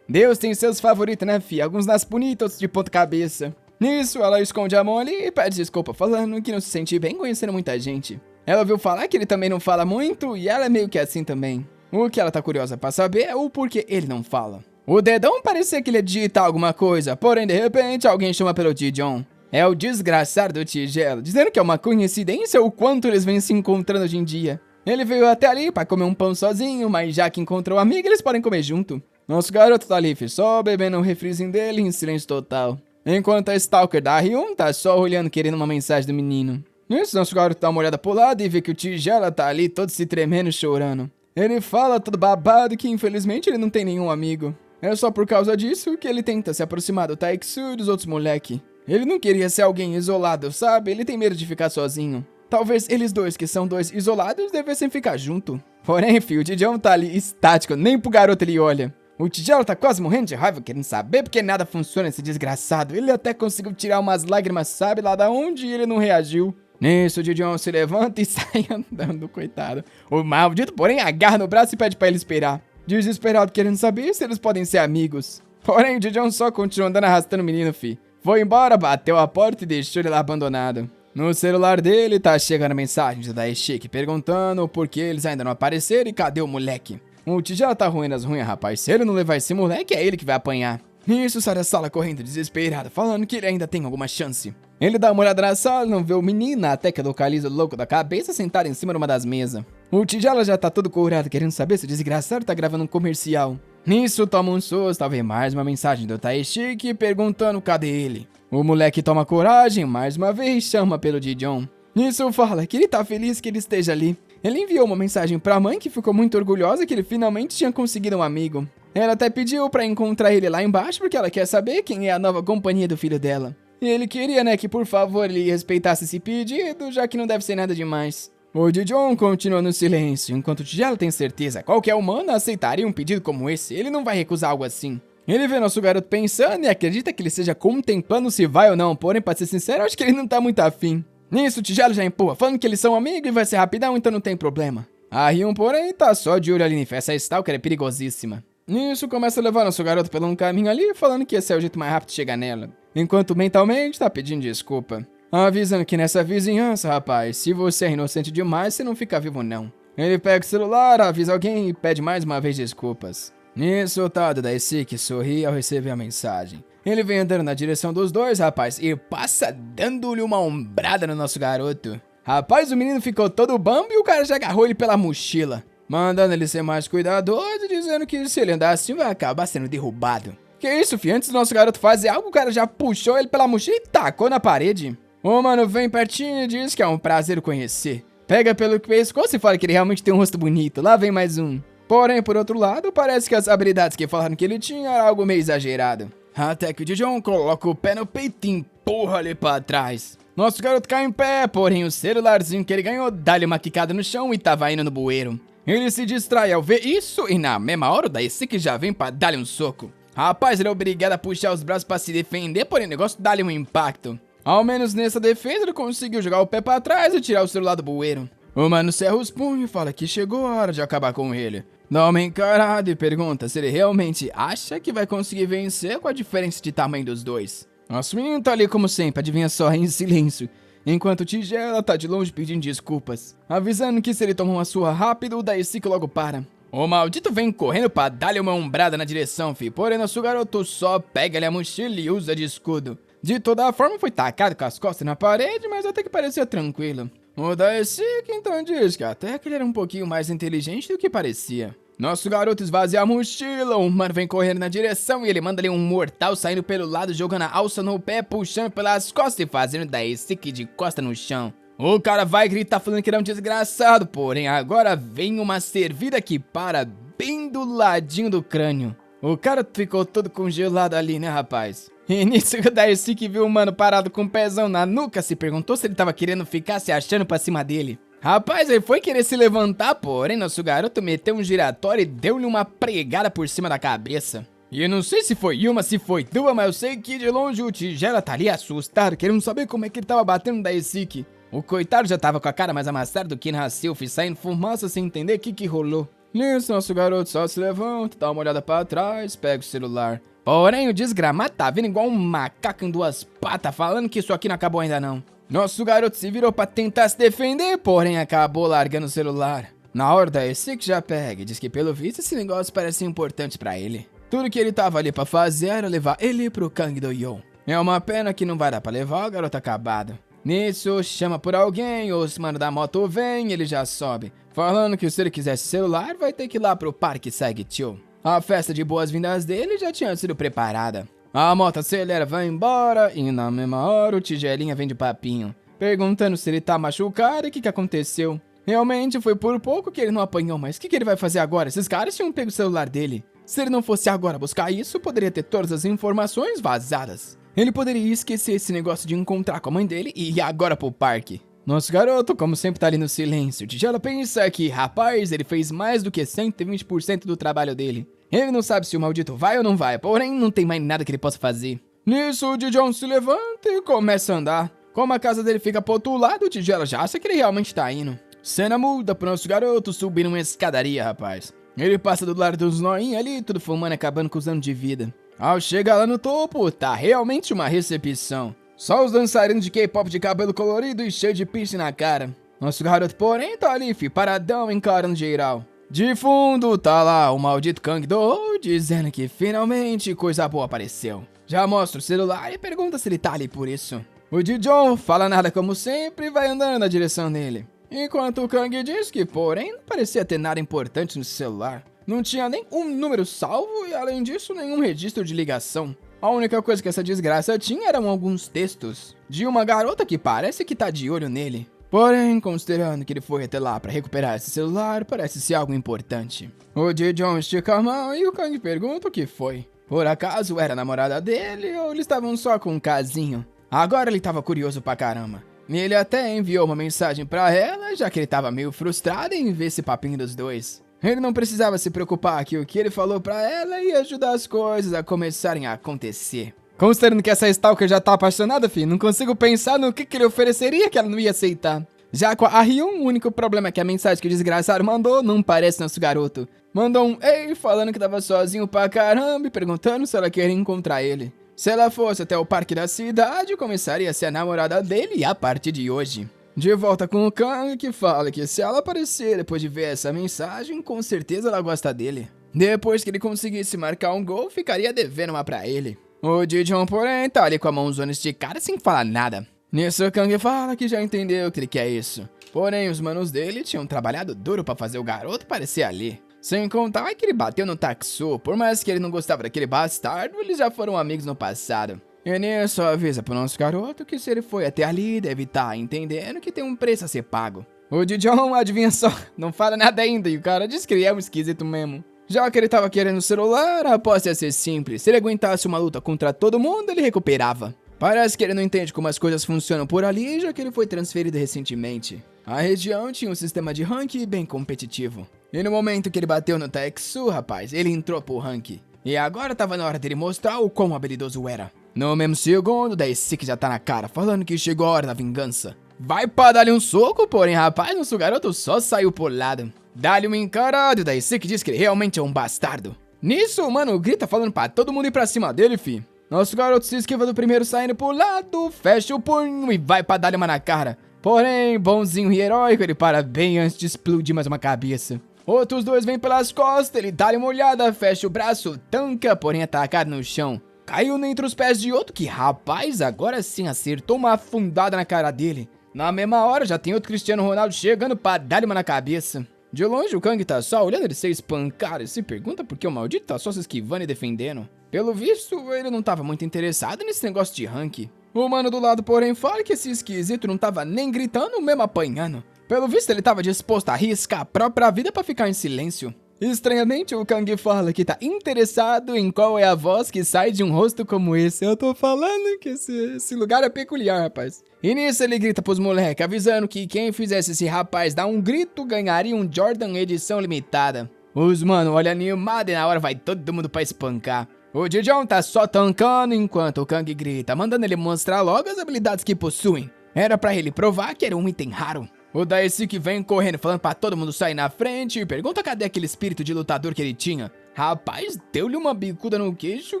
Deus tem seus favoritos, né, fi? Alguns nascem bonitos, outros de ponta cabeça. Nisso, ela esconde a mão ali e pede desculpa, falando que não se sente bem conhecendo muita gente. Ela ouviu falar que ele também não fala muito e ela é meio que assim também. O que ela tá curiosa pra saber é o porquê ele não fala. O dedão parecia que ele ia digitar alguma coisa, porém de repente alguém chama pelo Dijon. É o desgraçado do Tigela, dizendo que é uma coincidência o quanto eles vêm se encontrando hoje em dia. Ele veio até ali pra comer um pão sozinho, mas já que encontrou um amigo, eles podem comer junto. Nosso garoto tá ali, só bebendo um refrizinho dele em silêncio total. Enquanto a Stalker da Ryun tá só olhando querendo uma mensagem do menino. Nisso, nosso garoto dá uma olhada pro lado e vê que o Tigela tá ali todo se tremendo e chorando. Ele fala todo babado que infelizmente ele não tem nenhum amigo. É só por causa disso que ele tenta se aproximar do Taiksu e dos outros moleque. Ele não queria ser alguém isolado, sabe? Ele tem medo de ficar sozinho. Talvez eles dois, que são dois isolados, devessem ficar junto. Porém, filho, o Dijon tá ali estático, nem pro garoto ele olha. O Tigela tá quase morrendo de raiva, querendo saber porque nada funciona esse desgraçado. Ele até conseguiu tirar umas lágrimas, sabe lá da onde, e ele não reagiu. Nisso, o Dijon se levanta e sai andando, coitado. O maldito, porém, agarra no braço e pede pra ele esperar. Desesperado, querendo saber se eles podem ser amigos. Porém, o Dijon só continua andando arrastando o menino, fi. Foi embora, bateu a porta e deixou ele lá abandonado. No celular dele tá chegando mensagens da ESIC perguntando por que eles ainda não apareceram e cadê o moleque. O Tigela tá ruim nas ruins, rapaz. Se ele não levar esse moleque, é ele que vai apanhar. Nisso, sai da sala correndo desesperado, falando que ele ainda tem alguma chance. Ele dá uma olhada na sala, não vê o menino, até que localiza o louco da cabeça sentado em cima de uma das mesas. O Tigela já tá todo curado, querendo saber se o desgraçado tá gravando um comercial. Nisso, toma um susto, ao ver mais uma mensagem do Taishiki perguntando cadê ele. O moleque toma coragem, mais uma vez chama pelo Dijon. Nisso, fala que ele tá feliz que ele esteja ali. Ele enviou uma mensagem pra mãe que ficou muito orgulhosa que ele finalmente tinha conseguido um amigo. Ela até pediu pra encontrar ele lá embaixo porque ela quer saber quem é a nova companhia do filho dela. E ele queria, né, que por favor ele respeitasse esse pedido, já que não deve ser nada demais. O Dijon continua no silêncio, enquanto o Tigela tem certeza qualquer humano aceitaria um pedido como esse, ele não vai recusar algo assim. Ele vê nosso garoto pensando e acredita que ele esteja contemplando se vai ou não, porém, pra ser sincero, acho que ele não tá muito afim. Nisso, o Tigela já empurra, falando que eles são amigos e vai ser rapidão, então não tem problema. A Ryun, porém, tá só de olho ali em essa Stalker é perigosíssima. Nisso, começa a levar nosso garoto pelo um caminho ali, falando que esse é o jeito mais rápido de chegar nela. Enquanto mentalmente tá pedindo desculpa. Avisando que nessa vizinhança, rapaz, se você é inocente demais, você não fica vivo não. Ele pega o celular, avisa alguém e pede mais uma vez desculpas. Nisso, o Tado da ESIC sorri ao receber a mensagem. Ele vem andando na direção dos dois, rapaz, e passa dando-lhe uma ombrada no nosso garoto. Rapaz, o menino ficou todo bambo e o cara já agarrou ele pela mochila. Mandando ele ser mais cuidadoso, dizendo que se ele andar assim vai acabar sendo derrubado. Que isso, fi? Antes do nosso garoto fazer algo, o cara já puxou ele pela mochila e tacou na parede. O mano vem pertinho e diz que é um prazer o conhecer. Pega pelo pescoço e fala que ele realmente tem um rosto bonito. Lá vem mais um. Porém, por outro lado, parece que as habilidades que falaram que ele tinha era algo meio exagerado. Até que o Dijon coloca o pé no peito e empurra ele pra trás. Nosso garoto cai em pé, porém o celularzinho que ele ganhou dá-lhe uma quicada no chão e tava indo no bueiro. Ele se distrai ao ver isso e na mesma hora o Daisuke já vem pra dar-lhe um soco. Rapaz, ele é obrigado a puxar os braços pra se defender, porém o negócio dá-lhe um impacto. Ao menos nessa defesa ele conseguiu jogar o pé pra trás e tirar o celular do bueiro. O mano cerra os punhos e fala que chegou a hora de acabar com ele. Dá uma encarada e pergunta se ele realmente acha que vai conseguir vencer com a diferença de tamanho dos dois. Nosso menino tá ali como sempre, adivinha só, em silêncio. Enquanto o Tigela tá de longe pedindo desculpas, avisando que se ele tomar uma surra rápido, o Daisuke logo para. O maldito vem correndo pra dar-lhe uma ombrada na direção, fi, porém nosso garoto só pega-lhe a mochila e usa de escudo. De toda forma foi tacado com as costas na parede, mas até que parecia tranquilo. O Daisuke então diz que até que ele era um pouquinho mais inteligente do que parecia. Nosso garoto esvazia a mochila, o mano vem correndo na direção e ele manda ali um mortal saindo pelo lado, jogando a alça no pé, puxando pelas costas e fazendo Daisuke de costa no chão. O cara vai gritar falando que ele é um desgraçado, porém agora vem uma servida que para bem do ladinho do crânio. O cara ficou todo congelado ali, né, rapaz? E nisso o Daisuke viu o mano parado com o pezão na nuca, se perguntou se ele tava querendo ficar se achando pra cima dele. Rapaz, ele foi querer se levantar, porém nosso garoto meteu um giratório e deu-lhe uma pregada por cima da cabeça. E eu não sei se foi uma, se foi duas, mas eu sei que de longe o Tigela tá ali assustado, querendo saber como é que ele tava batendo no Daisuke. O coitado já tava com a cara mais amassada do que nasceu, saindo fumaça sem entender o que rolou. Nisso, nosso garoto só se levanta, dá uma olhada pra trás, pega o celular. Porém, o desgramado tá vindo igual um macaco em duas patas, falando que isso aqui não acabou ainda não. Nosso garoto se virou pra tentar se defender, porém acabou largando o celular. Na hora, Daisuke já pega e diz que pelo visto esse negócio parece importante pra ele. Tudo que ele tava ali pra fazer era levar ele pro Kangdo-yo. É uma pena que não vai dar pra levar o garoto acabado. Nisso, chama por alguém, os mano da moto vem e ele já sobe, falando que se ele quisesse celular, vai ter que ir lá pro Parque Sagicho. A festa de boas-vindas dele já tinha sido preparada. A moto acelera, vai embora, e na mesma hora o Tigelinha vem de papinho, perguntando se ele tá machucado e o que aconteceu. Realmente foi por pouco que ele não apanhou, mas o que ele vai fazer agora? Esses caras tinham pego o celular dele. Se ele não fosse agora buscar isso, poderia ter todas as informações vazadas. Ele poderia esquecer esse negócio de encontrar com a mãe dele e ir agora pro parque. Nosso garoto, como sempre, tá ali no silêncio. Tigela pensa que, rapaz, ele fez mais do que 120% do trabalho dele. Ele não sabe se o maldito vai ou não vai, porém não tem mais nada que ele possa fazer. Nisso, o Dijon se levanta e começa a andar. Como a casa dele fica pro outro lado, o Tigela já acha que ele realmente tá indo. Cena muda pro nosso garoto subir uma escadaria, rapaz. Ele passa do lado dos noinhos ali, tudo fumando e acabando com os anos de vida. Ao chegar lá no topo, tá realmente uma recepção. Só os dançarinos de K-pop de cabelo colorido e cheio de piercing na cara. Nosso garoto, porém, tá ali, paradão, encarando geral. De fundo, tá lá o maldito Kangdo dizendo que finalmente coisa boa apareceu. Já mostra o celular e pergunta se ele tá ali por isso. O Dijon fala nada como sempre e vai andando na direção dele. Enquanto o Kang diz que, porém, não parecia ter nada importante no celular. Não tinha nem um número salvo e, além disso, nenhum registro de ligação. A única coisa que essa desgraça tinha eram alguns textos de uma garota que parece que tá de olho nele. Porém, considerando que ele foi até lá pra recuperar esse celular, parece ser algo importante. O Dijon estica a mão e o Kang pergunta o que foi. Por acaso era a namorada dele ou eles estavam só com um casinho? Agora ele tava curioso pra caramba. Ele até enviou uma mensagem pra ela, já que ele tava meio frustrado em ver esse papinho dos dois. Ele não precisava se preocupar que o que ele falou pra ela ia ajudar as coisas a começarem a acontecer. Considerando que essa Stalker já tá apaixonada, filho, não consigo pensar no que ele ofereceria que ela não ia aceitar. Já com a Ryun, o único problema é que a mensagem que o desgraçado mandou não parece nosso garoto. Mandou um ei falando que tava sozinho pra caramba e perguntando se ela queria encontrar ele. Se ela fosse até o parque da cidade, começaria a ser a namorada dele a partir de hoje. De volta com o Kang, que fala que se ela aparecer depois de ver essa mensagem, com certeza ela gosta dele. Depois que ele conseguisse marcar um gol, ficaria devendo uma pra ele. O Dijon, porém, tá ali com a mãozona esticada sem falar nada. Nisso, o Kang fala que já entendeu que ele quer isso. Porém, os manos dele tinham trabalhado duro pra fazer o garoto parecer ali. Sem contar que ele bateu no Taksu, por mais que ele não gostava daquele bastardo, eles já foram amigos no passado. E nisso avisa pro nosso garoto que se ele foi até ali, deve estar entendendo que tem um preço a ser pago. O Dijon, adivinha só, não fala nada ainda e o cara diz que ele é um esquisito mesmo. Já que ele tava querendo o celular, a aposta ia ser simples. Se ele aguentasse uma luta contra todo mundo, ele recuperava. Parece que ele não entende como as coisas funcionam por ali, já que ele foi transferido recentemente. A região tinha um sistema de rank bem competitivo. E no momento que ele bateu no Taeksu, rapaz, ele entrou pro rank. E agora tava na hora dele mostrar o quão habilidoso era. No mesmo segundo, daí Sik já tá na cara, falando que chegou a hora da vingança. Vai pra dar-lhe um soco, porém, rapaz, nosso garoto só saiu por lado. Dá-lhe um encarado, daí Sik diz que ele realmente é um bastardo. Nisso, o mano grita falando pra todo mundo ir pra cima dele, fi. Nosso garoto se esquiva do primeiro saindo pro lado, fecha o punho e vai pra dar-lhe uma na cara. Porém, bonzinho e heróico, ele para bem antes de explodir mais uma cabeça. Outros dois vêm pelas costas, ele dá-lhe uma olhada, fecha o braço, tanca, porém atacado no chão. Caiu entre os pés de outro que, rapaz, agora sim acertou uma afundada na cara dele. Na mesma hora, já tem outro Cristiano Ronaldo chegando pra dar-lhe uma na cabeça. De longe, o Kang tá só olhando ele ser espancado e se pergunta por que o maldito tá só se esquivando e defendendo. Pelo visto, ele não tava muito interessado nesse negócio de rank. O mano do lado, porém, fala que esse esquisito não tava nem gritando, mesmo apanhando. Pelo visto, ele tava disposto a arriscar a própria vida pra ficar em silêncio. Estranhamente, o Kang fala que tá interessado em qual é a voz que sai de um rosto como esse. Eu tô falando que esse lugar é peculiar, rapaz. E nisso ele grita pros moleques, avisando que quem fizesse esse rapaz dar um grito ganharia um Jordan edição limitada. Os mano olham animado e na hora vai todo mundo pra espancar. O Jijon tá só tancando enquanto o Kang grita, mandando ele mostrar logo as habilidades que possuem. Era pra ele provar que era um item raro. O Daisuke vem correndo falando pra todo mundo sair na frente e pergunta cadê aquele espírito de lutador que ele tinha. Rapaz, deu-lhe uma bicuda no queixo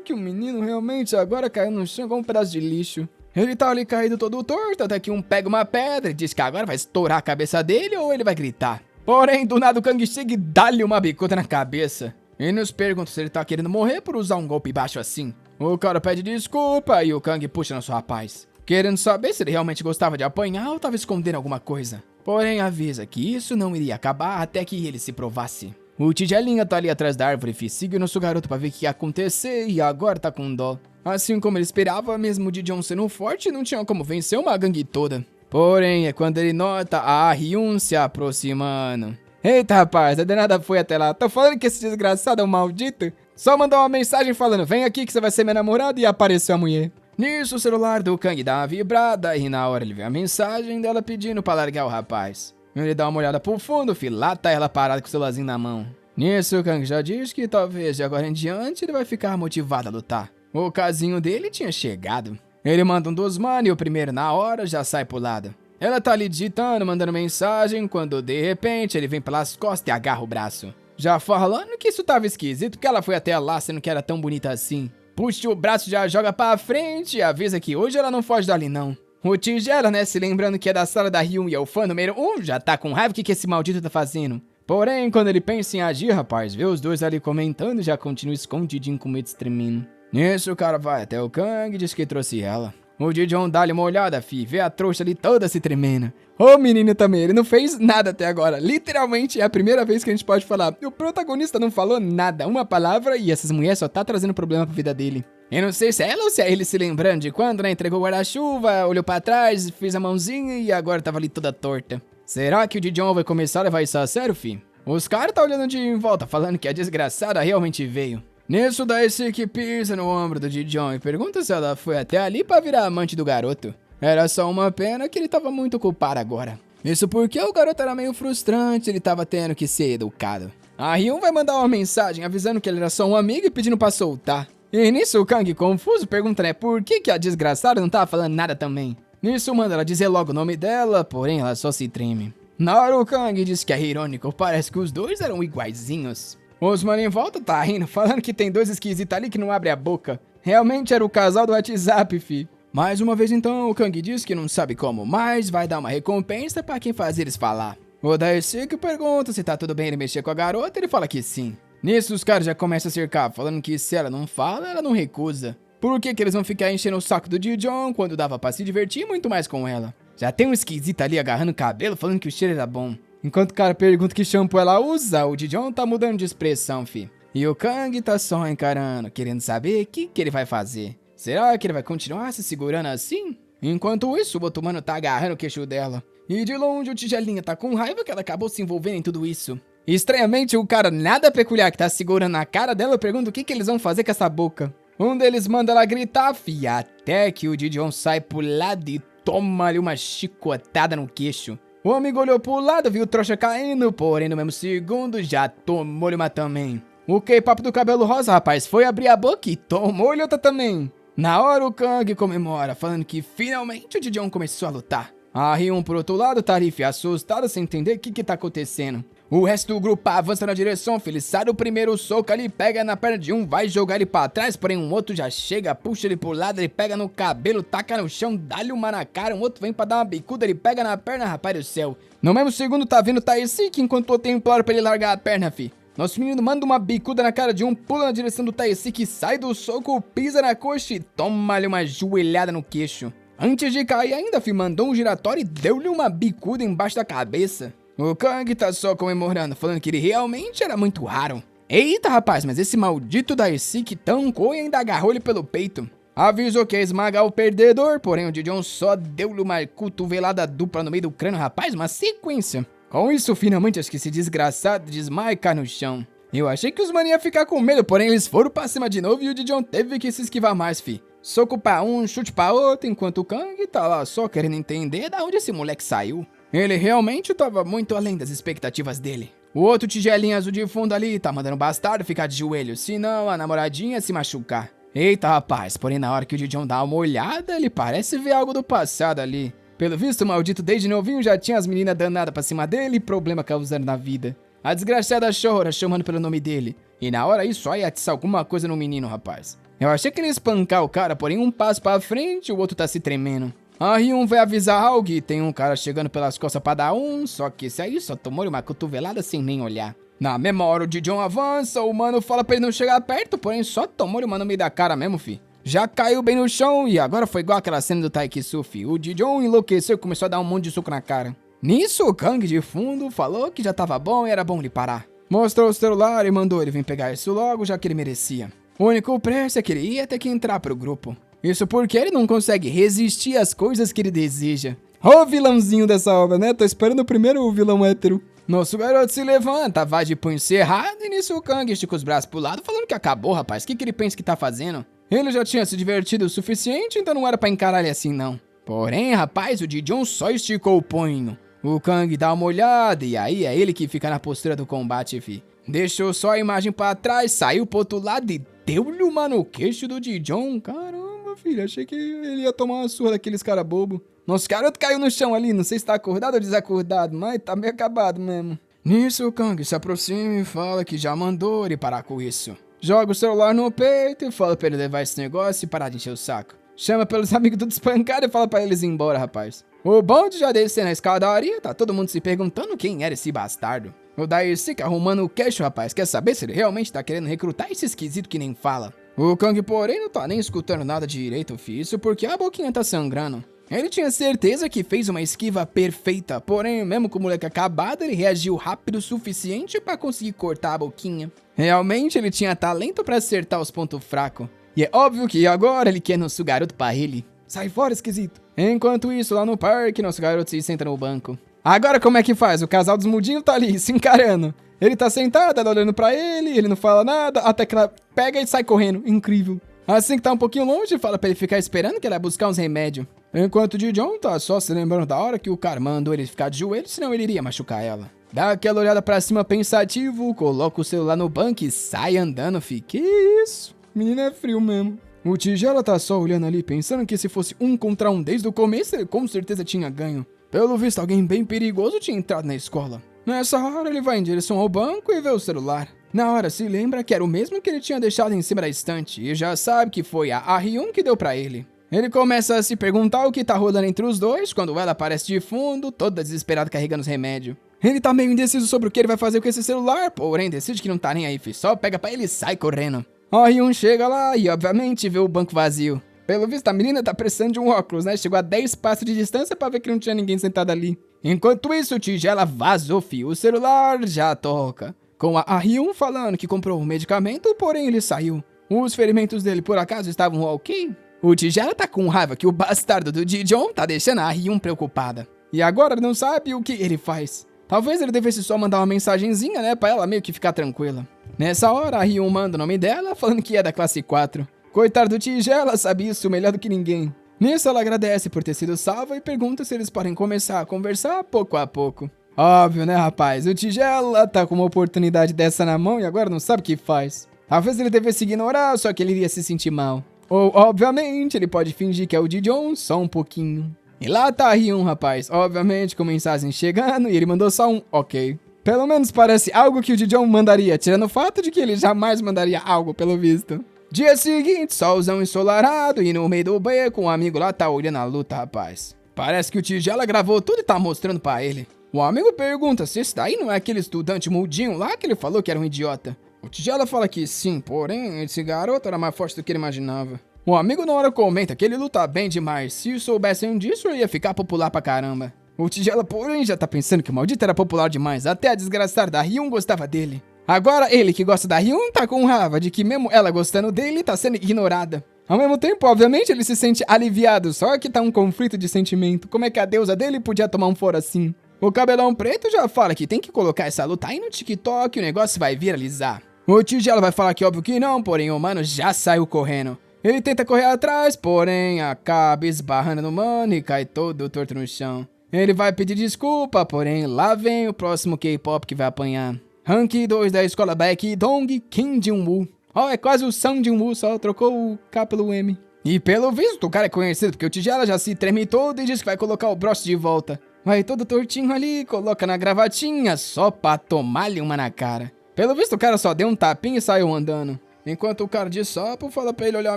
que o menino realmente agora caiu no chão com um pedaço de lixo. Ele tá ali caído todo torto, até que um pega uma pedra e diz que agora vai estourar a cabeça dele ou ele vai gritar. Porém, do nada o Kang chega e dá-lhe uma bicuda na cabeça. E nos pergunta se ele tá querendo morrer por usar um golpe baixo assim. O cara pede desculpa e o Kang puxa nosso rapaz, querendo saber se ele realmente gostava de apanhar ou tava escondendo alguma coisa. Porém, avisa que isso não iria acabar até que ele se provasse. O tigelinha tá ali atrás da árvore e siga o nosso garoto pra ver o que ia acontecer e agora tá com dó. Assim como ele esperava, mesmo o Jijon sendo forte, não tinha como vencer uma gangue toda. Porém, é quando ele nota a Hyun se aproximando. Eita, rapaz, a danada foi até lá. Tô falando que esse desgraçado é um maldito. Só mandou uma mensagem falando, vem aqui que você vai ser minha namorada, e apareceu a mulher. Nisso, o celular do Kang dá uma vibrada e na hora ele vê a mensagem dela pedindo pra largar o rapaz. Ele dá uma olhada pro fundo, filho, lá tá ela parada com o celularzinho na mão. Nisso, o Kang já diz que talvez de agora em diante ele vai ficar motivado a lutar. O casinho dele tinha chegado. Ele manda um dos mano e o primeiro na hora já sai pro lado. Ela tá ali digitando, mandando mensagem, quando de repente ele vem pelas costas e agarra o braço. Já falando que isso tava esquisito, que ela foi até lá sendo que era tão bonita assim. Puxa o braço, já joga pra frente e avisa que hoje ela não foge dali não. O Tigela, né, se lembrando que é da sala da Hyun e é o fã número 1, já tá com raiva do que esse maldito tá fazendo. Porém, quando ele pensa em agir, rapaz, vê os dois ali comentando e já continua escondidinho com medo tremendo. Nisso, o cara vai até o Kang e diz que trouxe ela. O Jijon dá-lhe uma olhada, fi, vê a trouxa ali toda se tremendo. O menino também, ele não fez nada até agora. Literalmente é a primeira vez que a gente pode falar. O protagonista não falou nada, uma palavra, e essas mulheres só tá trazendo problema pra vida dele. Eu não sei se é ela ou se é ele se lembrando de quando, né, entregou o guarda-chuva, olhou pra trás, fez a mãozinha e agora tava ali toda torta. Será que o Jijon vai começar a levar isso a sério, fi? Os caras tá olhando de volta, falando que a desgraçada realmente veio. Nisso, Daisuke pisa no ombro do Jijon e pergunta se ela foi até ali pra virar amante do garoto. Era só uma pena que ele tava muito ocupado agora. Isso porque o garoto era meio frustrante, ele tava tendo que ser educado. A Hyun vai mandar uma mensagem avisando que ele era só um amigo e pedindo pra soltar. E nisso o Kang, confuso, pergunta, né, por que a desgraçada não tava falando nada também. Nisso manda ela dizer logo o nome dela, porém ela só se treme. Na hora o Kang diz que é irônico, parece que os dois eram iguaizinhos. Os mano em volta tá rindo, falando que tem dois esquisitos ali que não abre a boca. Realmente era o casal do WhatsApp, fi. Mais uma vez então, o Kang diz que não sabe como, mas vai dar uma recompensa pra quem faz eles falar. O Daisuke pergunta se tá tudo bem ele mexer com a garota, ele fala que sim. Nisso os caras já começam a cercar, falando que se ela não fala, ela não recusa. Por que eles vão ficar enchendo o saco do Jijon quando dava pra se divertir muito mais com ela? Já tem um esquisito ali agarrando o cabelo, falando que o cheiro era bom. Enquanto o cara pergunta que shampoo ela usa, o Jijon tá mudando de expressão, fi. E o Kang tá só encarando, querendo saber o que ele vai fazer. Será que ele vai continuar se segurando assim? Enquanto isso, o outro mano tá agarrando o queixo dela. E de longe o Tigelinha tá com raiva que ela acabou se envolvendo em tudo isso. Estranhamente, o cara nada peculiar que tá segurando a cara dela pergunta o que eles vão fazer com essa boca. Um deles manda ela gritar, fi, até que o Gideon sai pro lado e toma-lhe uma chicotada no queixo. O amigo olhou pro lado, viu o trouxa caindo, porém no mesmo segundo já tomou-lhe uma também. O K-pop do cabelo rosa, rapaz, foi abrir a boca e tomou-lhe outra também. Na hora o Kang comemora, falando que finalmente o Gideon começou a lutar. A Ryun, por outro lado, tá ali, assustado sem entender o que tá acontecendo. O resto do grupo avança na direção, ele sai do primeiro soco ali, pega na perna de um, vai jogar ele pra trás, porém um outro já chega, puxa ele pro lado, ele pega no cabelo, taca no chão, dá-lhe uma na cara, um outro vem pra dar uma bicuda, ele pega na perna, rapaz do céu. No mesmo segundo tá vindo o Taisik, enquanto o outro implora pra ele largar a perna, fi. Nosso menino manda uma bicuda na cara de um, pula na direção do Taisik, sai do soco, pisa na coxa e toma-lhe uma joelhada no queixo. Antes de cair ainda, fi, mandou um giratório e deu-lhe uma bicuda embaixo da cabeça. O Kang tá só comemorando, falando que ele realmente era muito raro. Eita, rapaz, mas esse maldito Taisik tancou e ainda agarrou ele pelo peito. Avisou que ia esmagar o perdedor, porém o Gideon só deu-lhe uma cotovelada dupla no meio do crânio, rapaz, uma sequência. Com isso, finalmente, acho que esse desgraçado desmaia e cai no chão. Eu achei que os manos iam ficar com medo, porém eles foram pra cima de novo e o Gideon teve que se esquivar mais, fi. Soco pra um, chute pra outro, enquanto o Kang tá lá só querendo entender da onde esse moleque saiu. Ele realmente tava muito além das expectativas dele. O outro tigelinho azul de fundo ali tá mandando o bastardo ficar de joelho, senão a namoradinha se machucar. Eita, rapaz, porém na hora que o Gideon dá uma olhada, ele parece ver algo do passado ali. Pelo visto, o maldito desde novinho já tinha as meninas danadas pra cima dele e problema causando na vida. A desgraçada chora, chamando pelo nome dele. E na hora isso aí atiça alguma coisa no menino, rapaz. Eu achei que ele ia espancar o cara, porém um passo pra frente o outro tá se tremendo. A Ryun vai avisar algo e tem um cara chegando pelas costas pra dar um, só que esse aí só tomou uma cotovelada sem nem olhar. Na mesma hora o Gideon avança, o mano fala pra ele não chegar perto, porém só tomou uma no meio da cara mesmo, fi. Já caiu bem no chão e agora foi igual aquela cena do Taikitsu, fi. O Gideon enlouqueceu e começou a dar um monte de soco na cara. Nisso, o Kang de fundo falou que já tava bom e era bom ele parar. Mostrou o celular e mandou ele vir pegar isso logo, já que ele merecia. O único preço é que ele ia ter que entrar pro grupo. Isso porque ele não consegue resistir às coisas que ele deseja. Ô vilãozinho dessa obra, né? Tô esperando o primeiro vilão hétero. Nosso garoto se levanta, vai de punho cerrado e nisso o Kang estica os braços pro lado falando que acabou, rapaz. O que ele pensa que tá fazendo? Ele já tinha se divertido o suficiente, então não era pra encarar ele assim não. Porém, rapaz, o Gideon só esticou o punho. O Kang dá uma olhada e aí é ele que fica na postura do combate, fi. Deixou só a imagem pra trás, saiu pro outro lado e deu-lhe uma no queixo do Gideon. Caramba, filho, achei que ele ia tomar uma surra daqueles cara bobo. Nosso garoto caiu no chão ali, não sei se tá acordado ou desacordado, mas tá meio acabado mesmo. Nisso o Kang se aproxima e fala que já mandou ele parar com isso. Joga o celular no peito e fala pra ele levar esse negócio e parar de encher o saco. Chama pelos amigos tudo espancado e fala pra eles ir embora, rapaz. O bonde já desceu na escadaria, tá todo mundo se perguntando quem era esse bastardo. O Taisik arrumando o queixo, rapaz, quer saber se ele realmente tá querendo recrutar esse esquisito que nem fala. O Kang, porém, não tá nem escutando nada direito, fi, isso porque a boquinha tá sangrando. Ele tinha certeza que fez uma esquiva perfeita, porém, mesmo com o moleque acabado, ele reagiu rápido o suficiente pra conseguir cortar a boquinha. Realmente, ele tinha talento pra acertar os pontos fracos. E é óbvio que agora ele quer nosso garoto pra ele. Sai fora, esquisito. Enquanto isso, lá no parque, nosso garoto se senta no banco. Agora como é que faz? O casal dos mudinhos tá ali, se encarando. Ele tá sentado, ela olhando pra ele não fala nada, até que ela pega e sai correndo. Incrível. Assim que tá um pouquinho longe, fala pra ele ficar esperando que ela vai buscar uns remédios. Enquanto o Gideon tá só se lembrando da hora que o cara mandou ele ficar de joelho, senão ele iria machucar ela. Dá aquela olhada pra cima pensativo, coloca o celular no banco e sai andando, fi. Que isso? Menino é frio mesmo. O Tigela tá só olhando ali, pensando que se fosse 1 contra 1 desde o começo, ele com certeza tinha ganho. Pelo visto, alguém bem perigoso tinha entrado na escola. Nessa hora, ele vai em direção ao banco e vê o celular. Na hora, se lembra que era o mesmo que ele tinha deixado em cima da estante, e já sabe que foi a Ryun que deu pra ele. Ele começa a se perguntar o que tá rolando entre os dois, quando ela aparece de fundo, toda desesperada carregando os remédios. Ele tá meio indeciso sobre o que ele vai fazer com esse celular, porém decide que não tá nem aí, fi, só pega pra ele e sai correndo. A Ryun chega lá e, obviamente, vê o banco vazio. Pelo visto, a menina tá precisando de um óculos, né? Chegou a 10 passos de distância pra ver que não tinha ninguém sentado ali. Enquanto isso, o Tigela vazou, fi. O celular já toca. Com a Ryun falando que comprou um medicamento, porém ele saiu. Os ferimentos dele, por acaso, estavam ok? O Tigela tá com raiva que o bastardo do Gideon tá deixando a Ryun preocupada. E agora não sabe o que ele faz. Talvez ele devesse só mandar uma mensagenzinha, né, pra ela meio que ficar tranquila. Nessa hora, a Ryun manda o nome dela, falando que é da classe 4. Coitado do Tigela, sabe isso melhor do que ninguém. Nisso, ela agradece por ter sido salva e pergunta se eles podem começar a conversar pouco a pouco. Óbvio, né, rapaz? O Tigela tá com uma oportunidade dessa na mão e agora não sabe o que faz. Talvez ele devesse ignorar, só que ele iria se sentir mal. Ou, obviamente, ele pode fingir que é o Jijon só um pouquinho. E lá tá a Ryun, rapaz. Obviamente, com mensagem chegando e ele mandou só um ok. Pelo menos parece algo que o Jijon mandaria, tirando o fato de que ele jamais mandaria algo, pelo visto. Dia seguinte, solzão ensolarado e no meio do beco, um amigo lá tá olhando a luta, rapaz. Parece que o Tigela gravou tudo e tá mostrando pra ele. O amigo pergunta se esse daí não é aquele estudante mudinho lá que ele falou que era um idiota. O Tigela fala que sim, porém, esse garoto era mais forte do que ele imaginava. O amigo na hora comenta que ele luta bem demais, se soubessem disso ele ia ficar popular pra caramba. O Tigela, porém, já tá pensando que o maldito era popular demais, até a desgraçada da Ryun gostava dele. Agora ele que gosta da Ryun tá com raiva de que mesmo ela gostando dele tá sendo ignorada. Ao mesmo tempo, obviamente, ele se sente aliviado, só que tá um conflito de sentimento. Como é que a deusa dele podia tomar um fora assim? O cabelão preto já fala que tem que colocar essa luta aí no TikTok e o negócio vai viralizar. O Tigela vai falar que óbvio que não, porém o mano já saiu correndo. Ele tenta correr atrás, porém acaba esbarrando no mano e cai todo torto no chão. Ele vai pedir desculpa, porém lá vem o próximo K-pop que vai apanhar. Rank 2 da escola Baekdong, Kim Jin-woo. Ó, é quase o Sang Jin-woo, só trocou o K pelo M. E pelo visto, o cara é conhecido porque o Tigela já se treme todo e diz que vai colocar o broche de volta. Vai todo tortinho ali, coloca na gravatinha só pra tomar-lhe uma na cara. Pelo visto, o cara só deu um tapinha e saiu andando. Enquanto o cara de sapo fala pra ele olhar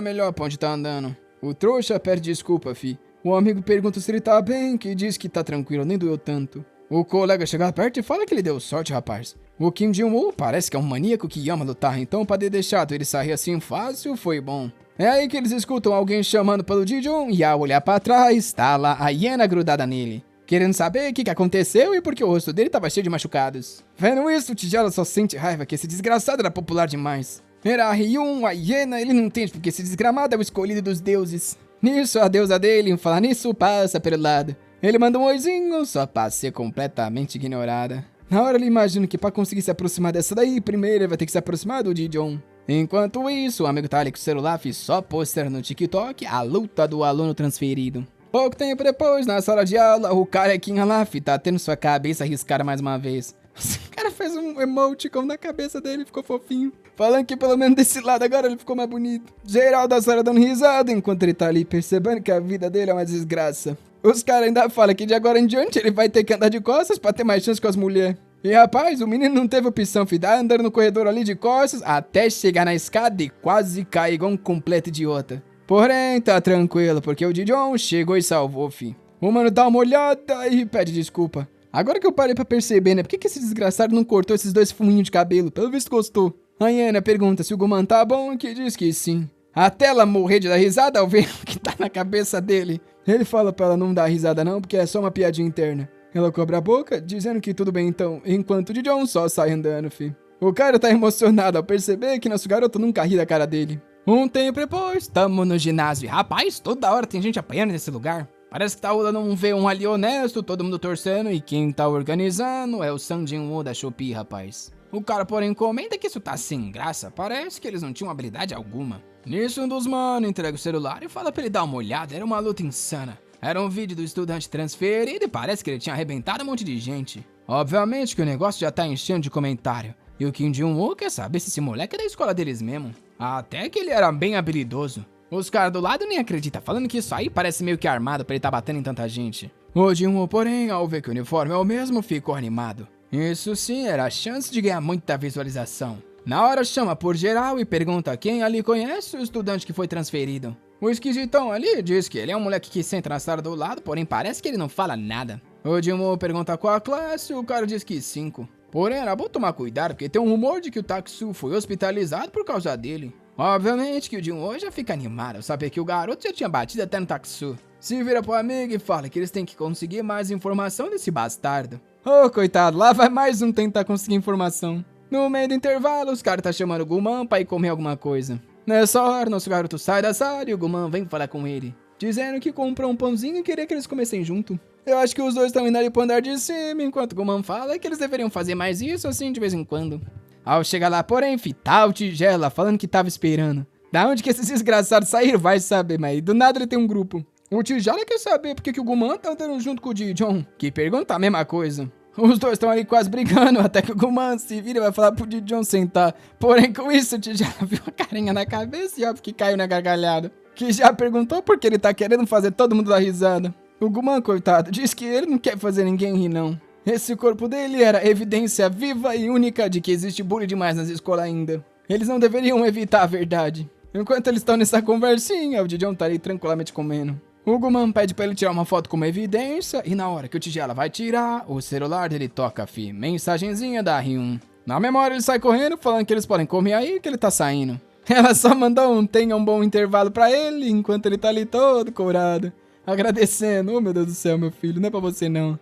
melhor pra onde tá andando. O trouxa pede desculpa, fi. O amigo pergunta se ele tá bem, que diz que tá tranquilo, nem doeu tanto. O colega chega perto e fala que ele deu sorte, rapaz. O Kim Jin-woo parece que é um maníaco que ama lutar, então pra ter deixado ele sair assim fácil foi bom. É aí que eles escutam alguém chamando pelo Jijon e ao olhar pra trás, tá lá a hiena grudada nele. Querendo saber o que aconteceu e porque o rosto dele tava cheio de machucados. Vendo isso, o Tigela só sente raiva que esse desgraçado era popular demais. Era a Ryun, a hiena, ele não entende porque esse desgramado é o escolhido dos deuses. Nisso, a deusa dele, falar nisso, passa pelo lado. Ele manda um oizinho, só pra ser completamente ignorada. Na hora ele imagina que pra conseguir se aproximar dessa daí, primeiro ele vai ter que se aproximar do Jijon. Enquanto isso, o amigo tá ali com o celular, fez só pôster no TikTok, a luta do aluno transferido. Pouco tempo depois, na sala de aula, o carequinha lá, tá tendo sua cabeça arriscada mais uma vez. O cara fez um emoticon na cabeça dele, ficou fofinho. Falando que pelo menos desse lado agora ele ficou mais bonito. Geral da sala dando risada, enquanto ele tá ali percebendo que a vida dele é uma desgraça. Os caras ainda falam que de agora em diante ele vai ter que andar de costas pra ter mais chance com as mulheres. E rapaz, o menino não teve opção, filho. Tá andando no corredor ali de costas até chegar na escada e quase cai igual um completo idiota. Porém, tá tranquilo, porque o Jijon chegou e salvou, fi. O mano dá uma olhada e pede desculpa. Agora que eu parei pra perceber, né? Por que esse desgraçado não cortou esses dois fuminhos de cabelo? Pelo visto gostou. A hiena pergunta se o Guman tá bom, que diz que sim. Até ela morrer de dar risada ao ver o que tá na cabeça dele. Ele fala pra ela não dar risada não, porque é só uma piadinha interna. Ela cobre a boca, dizendo que tudo bem então, enquanto o Jijon só sai andando, fi. O cara tá emocionado ao perceber que nosso garoto nunca ri da cara dele. Um tempo depois, tamo no ginásio. E, rapaz, toda hora tem gente apanhando nesse lugar. Parece que tá rolando um V1 ali honesto, todo mundo torcendo, e quem tá organizando é o Sang Jin-woo da Shopee, rapaz. O cara, porém, comenta que isso tá sem graça, parece que eles não tinham habilidade alguma. Nisso, um dos mano entrega o celular e fala pra ele dar uma olhada, era uma luta insana. Era um vídeo do estudante transferido e parece que ele tinha arrebentado um monte de gente. Obviamente que o negócio já tá enchendo de comentário. E o Kim Jin-woo quer saber se esse moleque é da escola deles mesmo. Até que ele era bem habilidoso. Os caras do lado nem acreditam, falando que isso aí parece meio que armado pra ele tá batendo em tanta gente. O Jin-woo, porém, ao ver que o uniforme é o mesmo, ficou animado. Isso sim, era a chance de ganhar muita visualização. Na hora chama por geral e pergunta quem ali conhece o estudante que foi transferido. O esquisitão ali diz que ele é um moleque que senta na sala do lado, porém parece que ele não fala nada. O Jin-woo pergunta qual a classe, o cara diz que 5. Porém, era bom tomar cuidado, porque tem um rumor de que o Taksu foi hospitalizado por causa dele. Obviamente que o Jin-woo já fica animado ao saber que o garoto já tinha batido até no Taksu. Se vira pro amigo e fala que eles têm que conseguir mais informação desse bastardo. Oh, coitado, lá vai mais um tentar conseguir informação. No meio do intervalo, os caras tá chamando o Guman pra ir comer alguma coisa. Nessa hora, nosso garoto sai da sala e o Guman vem falar com ele, dizendo que comprou um pãozinho e queria que eles comessem junto. Eu acho que os dois estão indo ali pro andar de cima, enquanto o Guman fala que eles deveriam fazer mais isso assim de vez em quando. Ao chegar lá, porém, tá o Tigela falando que tava esperando. Da onde que esses desgraçados saíram, vai saber, mas do nada ele tem um grupo. O Tigela quer saber porque que o Guman tá andando junto com o Dijon, que pergunta a mesma coisa. Os dois estão ali quase brigando, até que o Guman se vira e vai falar pro Dijon sentar. Porém, com isso, o Tigela viu a carinha na cabeça e óbvio que caiu na gargalhada. Que já perguntou por que ele tá querendo fazer todo mundo dar risada. O Guman, coitado, diz que ele não quer fazer ninguém rir, não. Esse corpo dele era evidência viva e única de que existe bullying demais nas escolas ainda. Eles não deveriam evitar a verdade. Enquanto eles estão nessa conversinha, o Dijon tá ali tranquilamente comendo. O Guman pede pra ele tirar uma foto como evidência e na hora que o Tigela vai tirar, o celular dele toca, fi. Mensagenzinha da R1. Na memória ele sai correndo falando que eles podem comer aí que ele tá saindo. Ela só mandou um tenha um bom intervalo pra ele enquanto ele tá ali todo corado. Agradecendo. Oh, meu Deus do céu, meu filho, não é pra você não.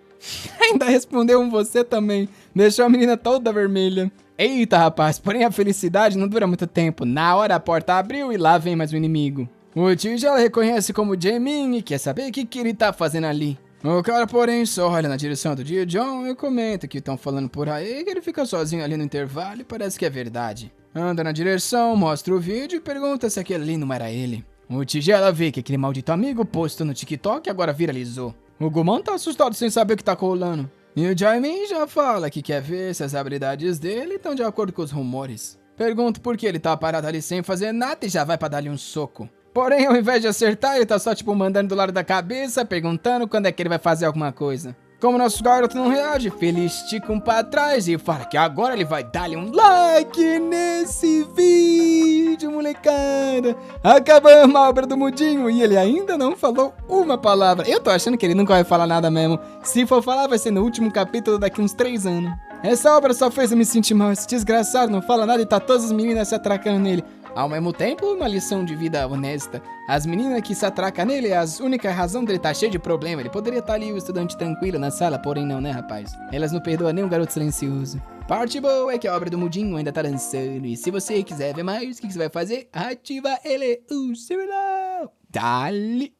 Ainda respondeu um você também. Deixou a menina toda vermelha. Eita, rapaz, porém a felicidade não dura muito tempo. Na hora a porta abriu e lá vem mais um inimigo. O tio já reconhece como Jamin e quer saber o que ele tá fazendo ali. O cara, porém, só olha na direção do Dijon e comenta que estão falando por aí que ele fica sozinho ali no intervalo e parece que é verdade. Anda na direção, mostra o vídeo e pergunta se aquele ali não era ele. O Tigela vê que aquele maldito amigo postou no TikTok agora viralizou. O Guman tá assustado sem saber o que tá rolando. E o Jamin já fala que quer ver se as habilidades dele estão de acordo com os rumores. Pergunta por que ele tá parado ali sem fazer nada e já vai pra dar-lhe um soco. Porém, ao invés de acertar, ele tá só tipo mandando do lado da cabeça, perguntando quando é que ele vai fazer alguma coisa. Como nosso garoto não reage, ele estica um pra trás e fala que agora ele vai dar-lhe um like nesse vídeo, molecada. Acabamos a obra do Mudinho e ele ainda não falou uma palavra. Eu tô achando que ele nunca vai falar nada mesmo. Se for falar, vai ser no último capítulo daqui uns 3 anos. Essa obra só fez eu me sentir mal. Esse desgraçado não fala nada e tá todas as meninas se atracando nele. Ao mesmo tempo, uma lição de vida honesta. As meninas que se atracam nele é a única razão dele tá cheio de problema. Ele poderia estar ali o estudante tranquilo na sala, porém não, né, rapaz? Elas não perdoam nem um garoto silencioso. Parte boa é que a obra do Mudinho ainda tá dançando. E se você quiser ver mais, o que você vai fazer? Ativa ele, o celular. Dale!